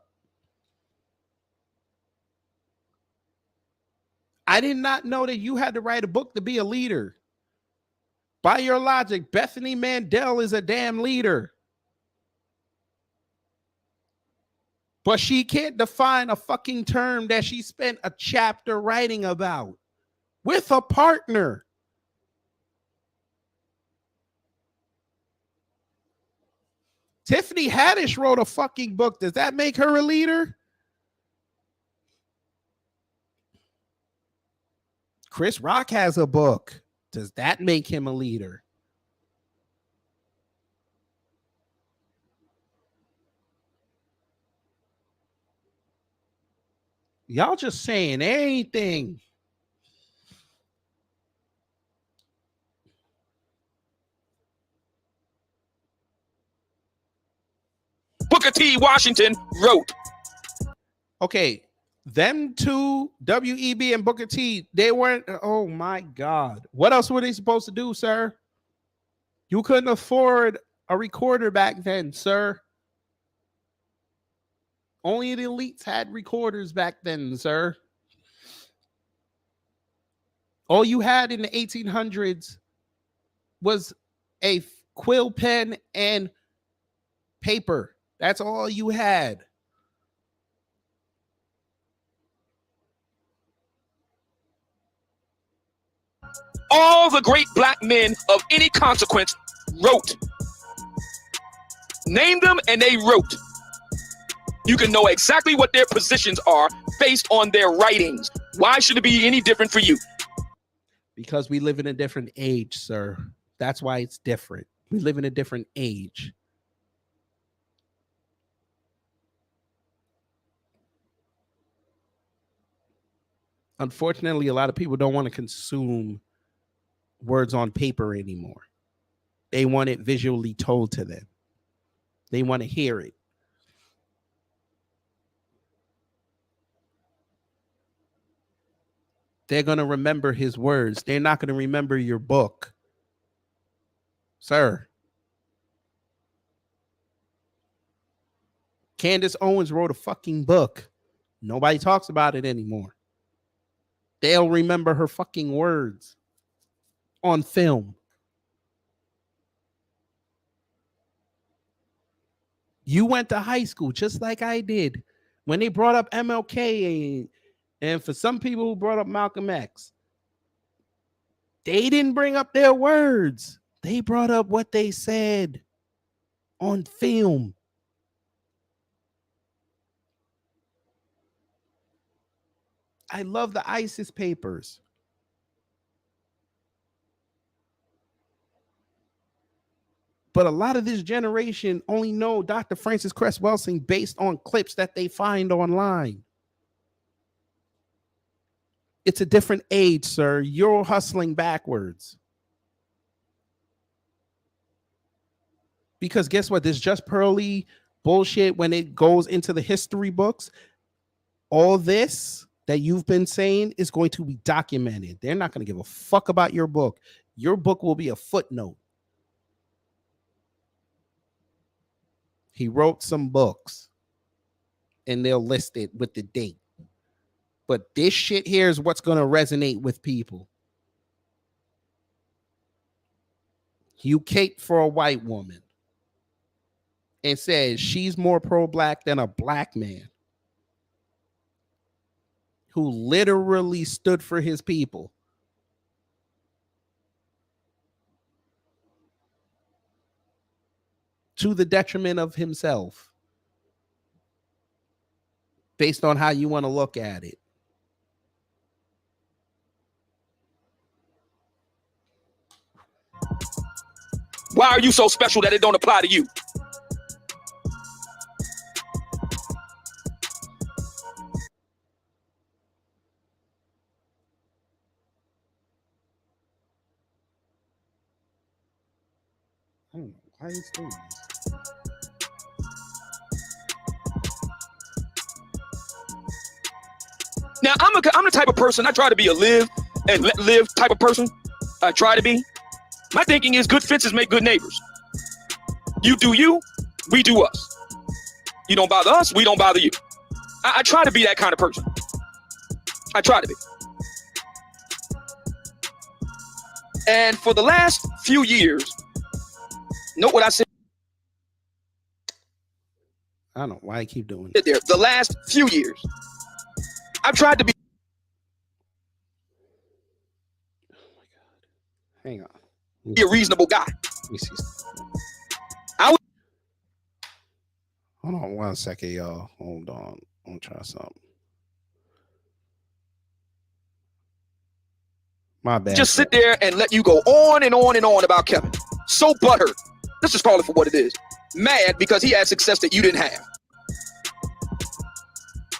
I did not know that you had to write a book to be a leader. By your logic, Bethany Mandel is a damn leader. But she can't define a fucking term that she spent a chapter writing about with a partner. Tiffany Haddish wrote a fucking book. Does that make her a leader? Chris Rock has a book. Does that make him a leader? Y'all just saying anything. Booker T. Washington wrote. Okay, them two, WEB and Booker T, they weren't, oh my God. What else were they supposed to do, sir? You couldn't afford a recorder back then, sir. Only the elites had recorders back then, sir. All you had in the 1800s was a quill pen and paper. That's all you had. All the great black men of any consequence wrote. Name them and they wrote. You can know exactly what their positions are based on their writings. Why should it be any different for you? Because we live in a different age, sir. That's why it's different. We live in a different age. Unfortunately, a lot of people don't want to consume words on paper anymore. They want it visually told to them. They want to hear it. They're going to remember his words. They're not going to remember your book. Sir. Candace Owens wrote a fucking book. Nobody talks about it anymore. They'll remember her fucking words on film. You went to high school just like I did. When they brought up MLK and for some people who brought up Malcolm X, they didn't bring up their words. They brought up what they said on film. I love the ISIS papers. But a lot of this generation only know Dr. Francis Cress Welsing based on clips that they find online. It's a different age, sir. You're hustling backwards. Because guess what? This Just Pearly bullshit, when it goes into the history books, all this that you've been saying is going to be documented. They're not going to give a fuck about your book. Your book will be a footnote. He wrote some books and they'll list it with the date. But this shit here is what's going to resonate with people. You cape for a white woman and says she's more pro-black than a black man who literally stood for his people. To the detriment of himself. based on how you want to look at it. Why are you so special that it don't apply to you? I don't know why he's doing this. Now, I'm the type of person, I try to be a live and let live type of person. I try to be. My thinking is good fences make good neighbors. You do you, we do us. You don't bother us, we don't bother you. I try to be that kind of person. I try to be. And for the last few years, note what I said I don't know why I keep doing it. there. The last few years, I've tried to be. Oh my God. Hang on. A reasonable guy. Let me see. I would. Hold on 1 second, y'all. Hold on. I'm gonna try something. My bad. Just sit there and let you go on and on and on about Kevin. So butthurt. Let's just call it for what it is. Mad because he had success that you didn't have.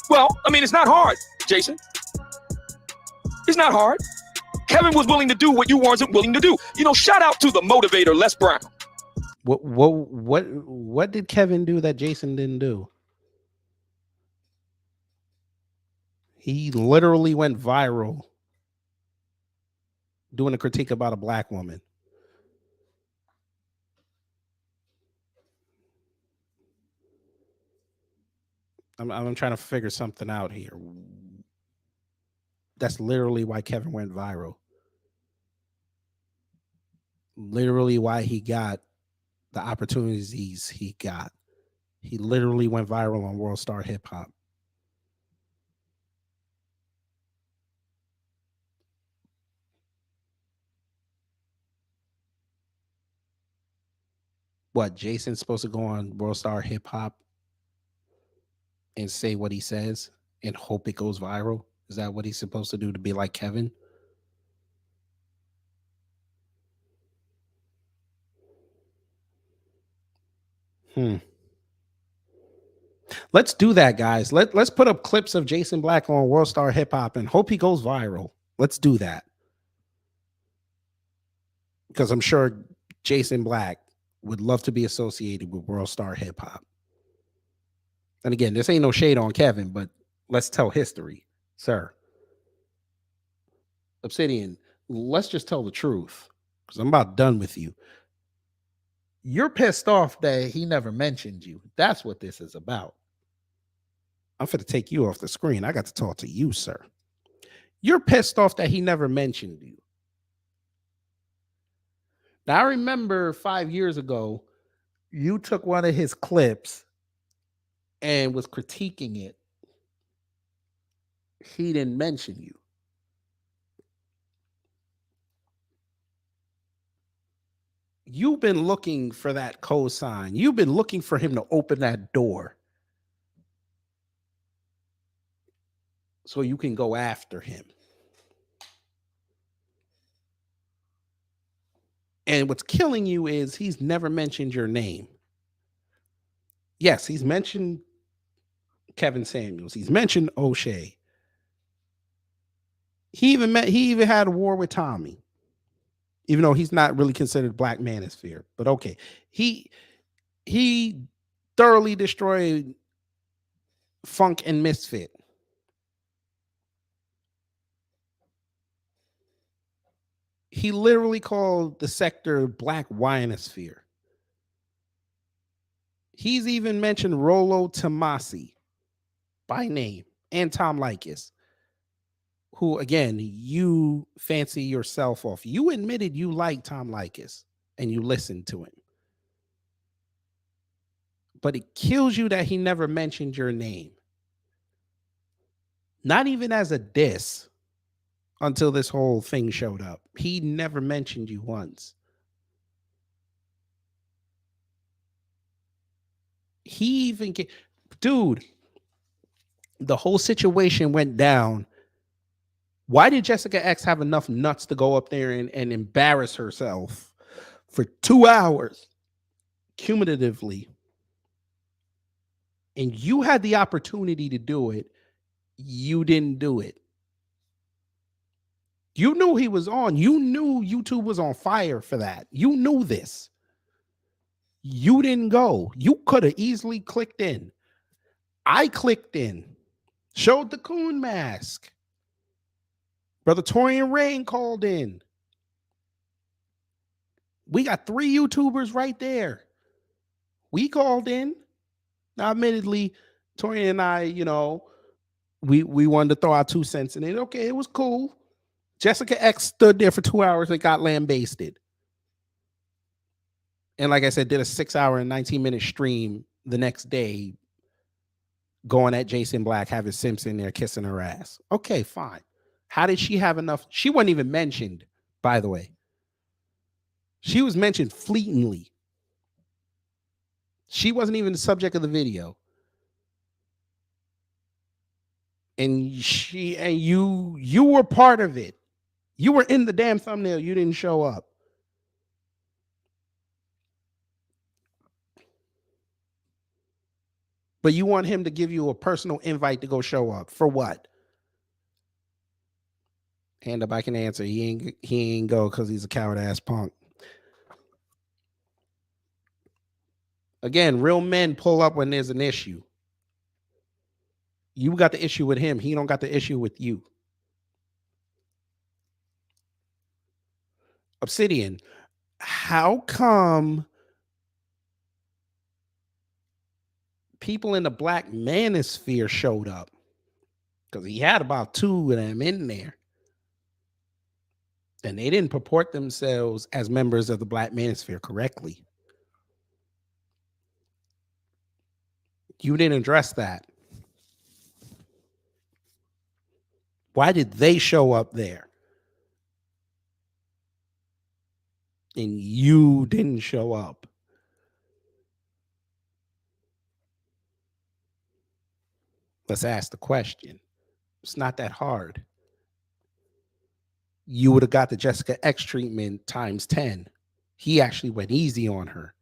Well, I mean, it's not hard, Jason. It's not hard. Kevin was willing to do what you wasn't willing to do. You know, shout out to the motivator, Les Brown. What did Kevin do that Jason didn't do? He literally went viral doing a critique about a black woman. I'm trying to figure something out here. That's literally why Kevin went viral. Literally why he got the opportunities he got. He literally went viral on World Star Hip Hop. What, Jason's supposed to go on World Star Hip Hop and say what he says and hope it goes viral? Is that what he's supposed to do to be like Kevin? Let's do that, guys. Let's put up clips of Jason Black on World Star Hip Hop and hope he goes viral. Let's do that. Because I'm sure Jason Black would love to be associated with World Star Hip Hop. And again, this ain't no shade on Kevin, but let's tell history, sir. Obsidian, let's just tell the truth, because I'm about done with you. You're pissed off that he never mentioned you. That's what this is about. I'm finna take you off the screen. I got to talk to you, sir. You're pissed off that he never mentioned you. Now, I remember 5 years ago, you took one of his clips and was critiquing it. He didn't mention you. You've been looking for that cosign. You've been looking for him to open that door so you can go after him. And what's killing you is he's never mentioned your name. Yes, he's mentioned Kevin Samuels. He's mentioned O'Shea. He even had a war with Tommy, even though he's not really considered Black Manosphere. But okay, he thoroughly destroyed Funk and Misfit. He literally called the sector Black Winosphere. He's even mentioned Rollo Tomasi by name and Tom Likas, who, again, you fancy yourself off. You admitted you like Tom Likas and you listened to him. But it kills you that he never mentioned your name. Not even as a diss until this whole thing showed up. He never mentioned you once. He even dude, the whole situation went down. Why did Jessica X have enough nuts to go up there and embarrass herself for 2 hours cumulatively? And you had the opportunity to do it. You didn't do it. You knew he was on. You knew YouTube was on fire for that. You knew this. You didn't go. You could have easily clicked in. I clicked in, showed the coon mask. Brother Torian Rain called in. We got 3 YouTubers right there. We called in. Now, admittedly, Torian and I, we wanted to throw our 2 cents in it. Okay, it was cool. Jessica X stood there for 2 hours and got lambasted. And like I said, did a 6-hour and 19-minute stream the next day going at Jason Black, having Simpson there kissing her ass. Okay, fine. How did she have enough? She wasn't even mentioned, by the way. She was mentioned fleetingly. She wasn't even the subject of the video. And you were part of it. You were in the damn thumbnail. You didn't show up. But you want him to give you a personal invite to go show up. For what? Hand up, I can answer. He ain't go because he's a coward ass punk. Again, real men pull up when there's an issue. You got the issue with him. He don't got the issue with you. Obsidian, how come people in the Black Manosphere showed up? Because he had about 2 of them in there. And they didn't purport themselves as members of the Black Manosphere correctly. You didn't address that. Why did they show up there? And you didn't show up. Let's ask the question. It's not that hard. You would have got the Jessica X treatment times 10. He actually went easy on her.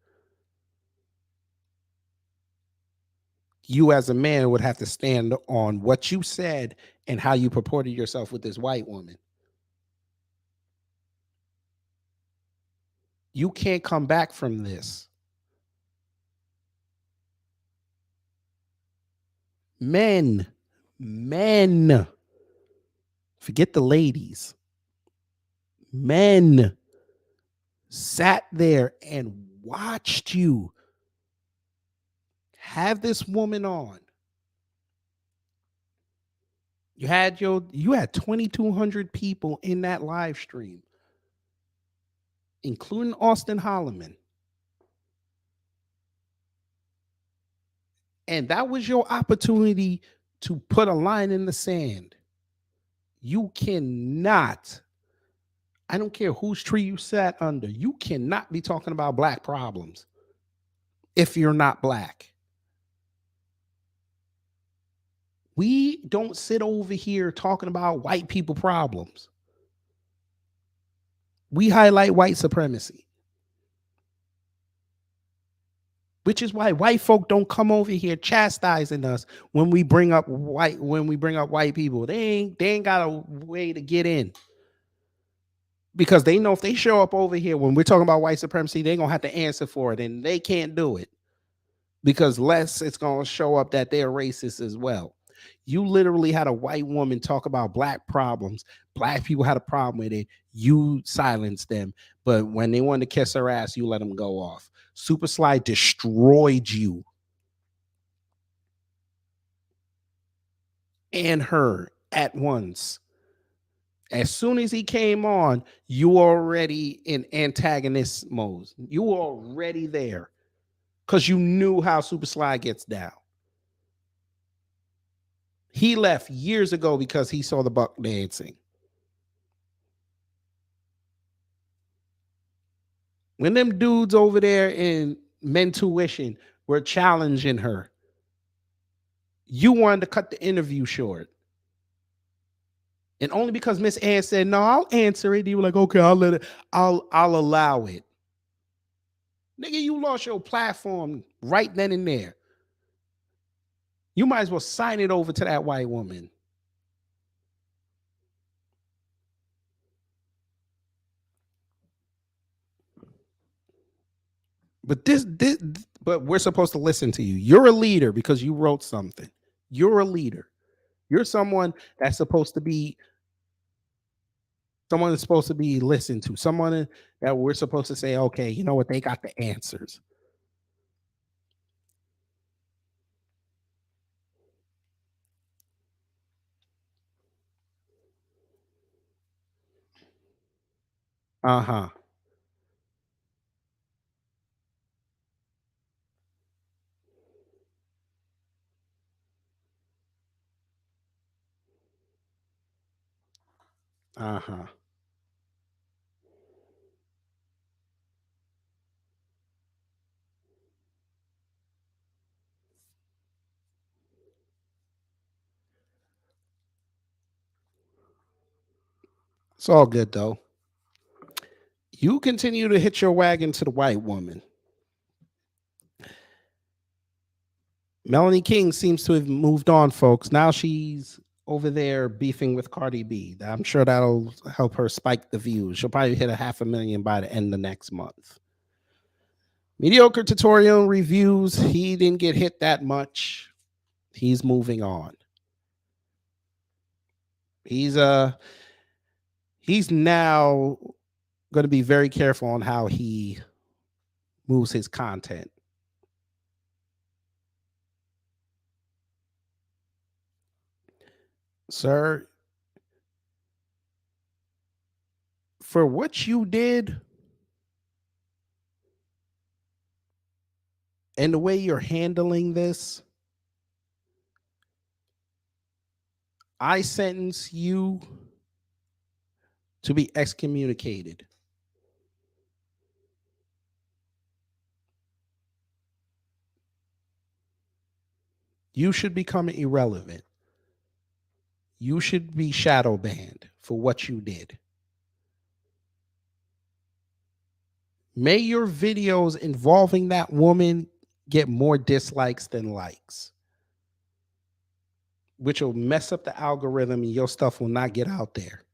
You as a man would have to stand on what you said and how you purported yourself with this white woman. You can't come back from this. Men, forget the ladies. Men sat there and watched you have this woman on. You had 2,200 people in that live stream, including Austin Holloman. And that was your opportunity to put a line in the sand. You cannot, I don't care whose tree you sat under, you cannot be talking about black problems if you're not black. We don't sit over here talking about white people problems. We highlight white supremacy. Which is why white folk don't come over here chastising us when we bring up white people. They ain't got a way to get in. Because they know if they show up over here when we're talking about white supremacy, they're gonna have to answer for it, and they can't do it. Because less it's gonna show up that they're racist as well. You literally had a white woman talk about black problems. Black people had a problem with it. You silenced them. But when they wanted to kiss her ass, you let them go off. Super Sly destroyed you and her at once. As soon as he came on, you were already in antagonist mode. You were already there because you knew how Super Sly gets down. He left years ago because he saw the buck dancing. When them dudes over there in Mentuition were challenging her, You wanted to cut the interview short. And only because Miss Ann said, no, I'll answer it. You were like, okay, I'll let it, I'll allow it. Nigga, you lost your platform right then and there. You might as well sign it over to that white woman. But but we're supposed to listen to you. You're a leader because you wrote something. You're a leader. You're someone that's supposed to be listened to. Someone that we're supposed to say, okay, you know what? They got the answers. Uh-huh. Uh-huh. It's all good though. You continue to hit your wagon to the white woman. Melanie King seems to have moved on, folks. Now she's over there beefing with Cardi B. I'm sure that'll help her spike the views. She'll probably hit 500,000 by the end of next month. Mediocre tutorial reviews. He didn't get hit that much. He's moving on. He's now going to be very careful on how he moves his content. Sir, for what you did and the way you're handling this, I sentence you to be excommunicated. You should become irrelevant. You should be shadow banned for what you did. May your videos involving that woman get more dislikes than likes, which will mess up the algorithm and your stuff will not get out there.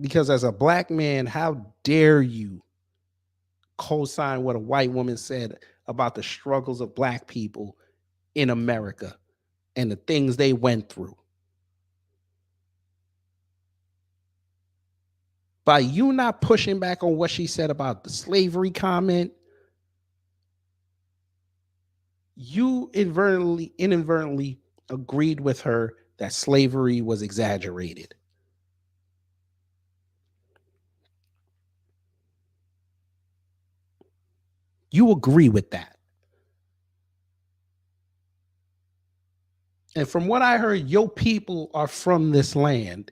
Because as a black man, how dare you co-sign what a white woman said about the struggles of black people in America and the things they went through? By you not pushing back on what she said about the slavery comment, you inadvertently agreed with her that slavery was exaggerated. You agree with that. And from what I heard, your people are from this land.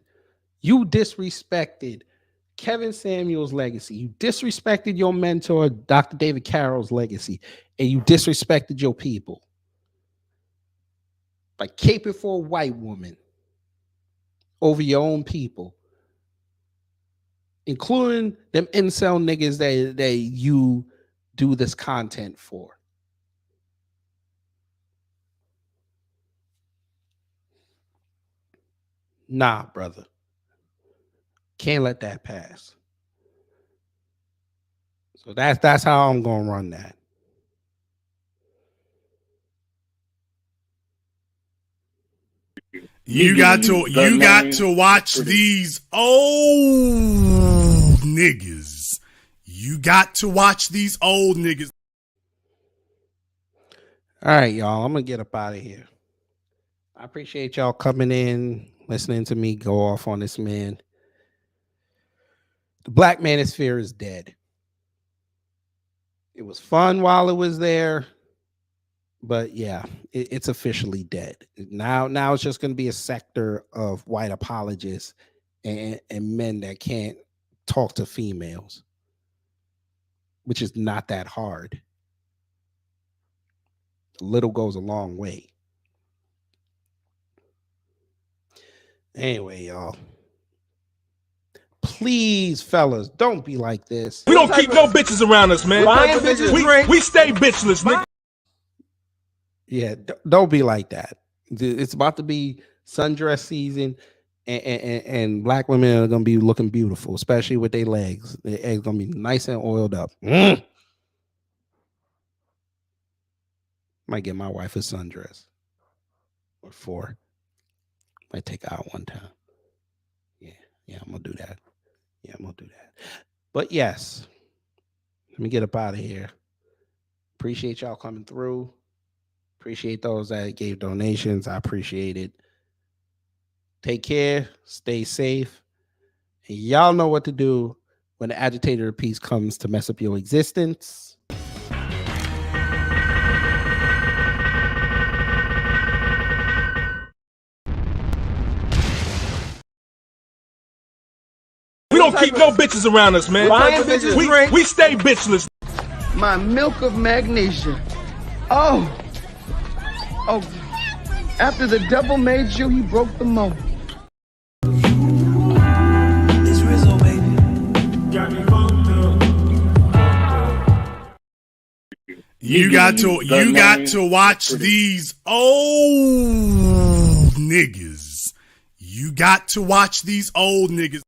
You disrespected Kevin Samuel's legacy. You disrespected your mentor, Dr. David Carroll's legacy, and you disrespected your people by caping for a white woman over your own people, including them incel niggas that you do this content for. Nah, brother. Can't let that pass. So that's how I'm gonna run that. You got to watch these old niggas. You got to watch these old niggas. All right, y'all. I'm gonna get up out of here. I appreciate y'all coming in, listening to me go off on this man. The Black Manosphere is dead. It was fun while it was there, but yeah, it's officially dead. Now it's just going to be a sector of white apologists and men that can't talk to females, which is not that hard. A little goes a long way. Anyway, y'all. Please, fellas, don't be like this. We don't keep no bitches around us, man. We stay bitchless, nigga. Yeah, don't be like that. It's about to be sundress season, and black women are gonna be looking beautiful, especially with their legs. Their eggs gonna be nice and oiled up. Might get my wife a sundress or 4. Might take her out one time. Yeah, I'm gonna do that. But yes, let me get up out of here. Appreciate y'all coming through. Appreciate those that gave donations. I appreciate it. Take care. Stay safe. And y'all know what to do when the agitator of peace comes to mess up your existence. We don't keep no bitches around us, man. We stay bitchless. My milk of magnesia. Oh, after the devil made you, he broke the mold. It's Rizzo, baby. You got to watch these old niggas. You got to watch these old niggas.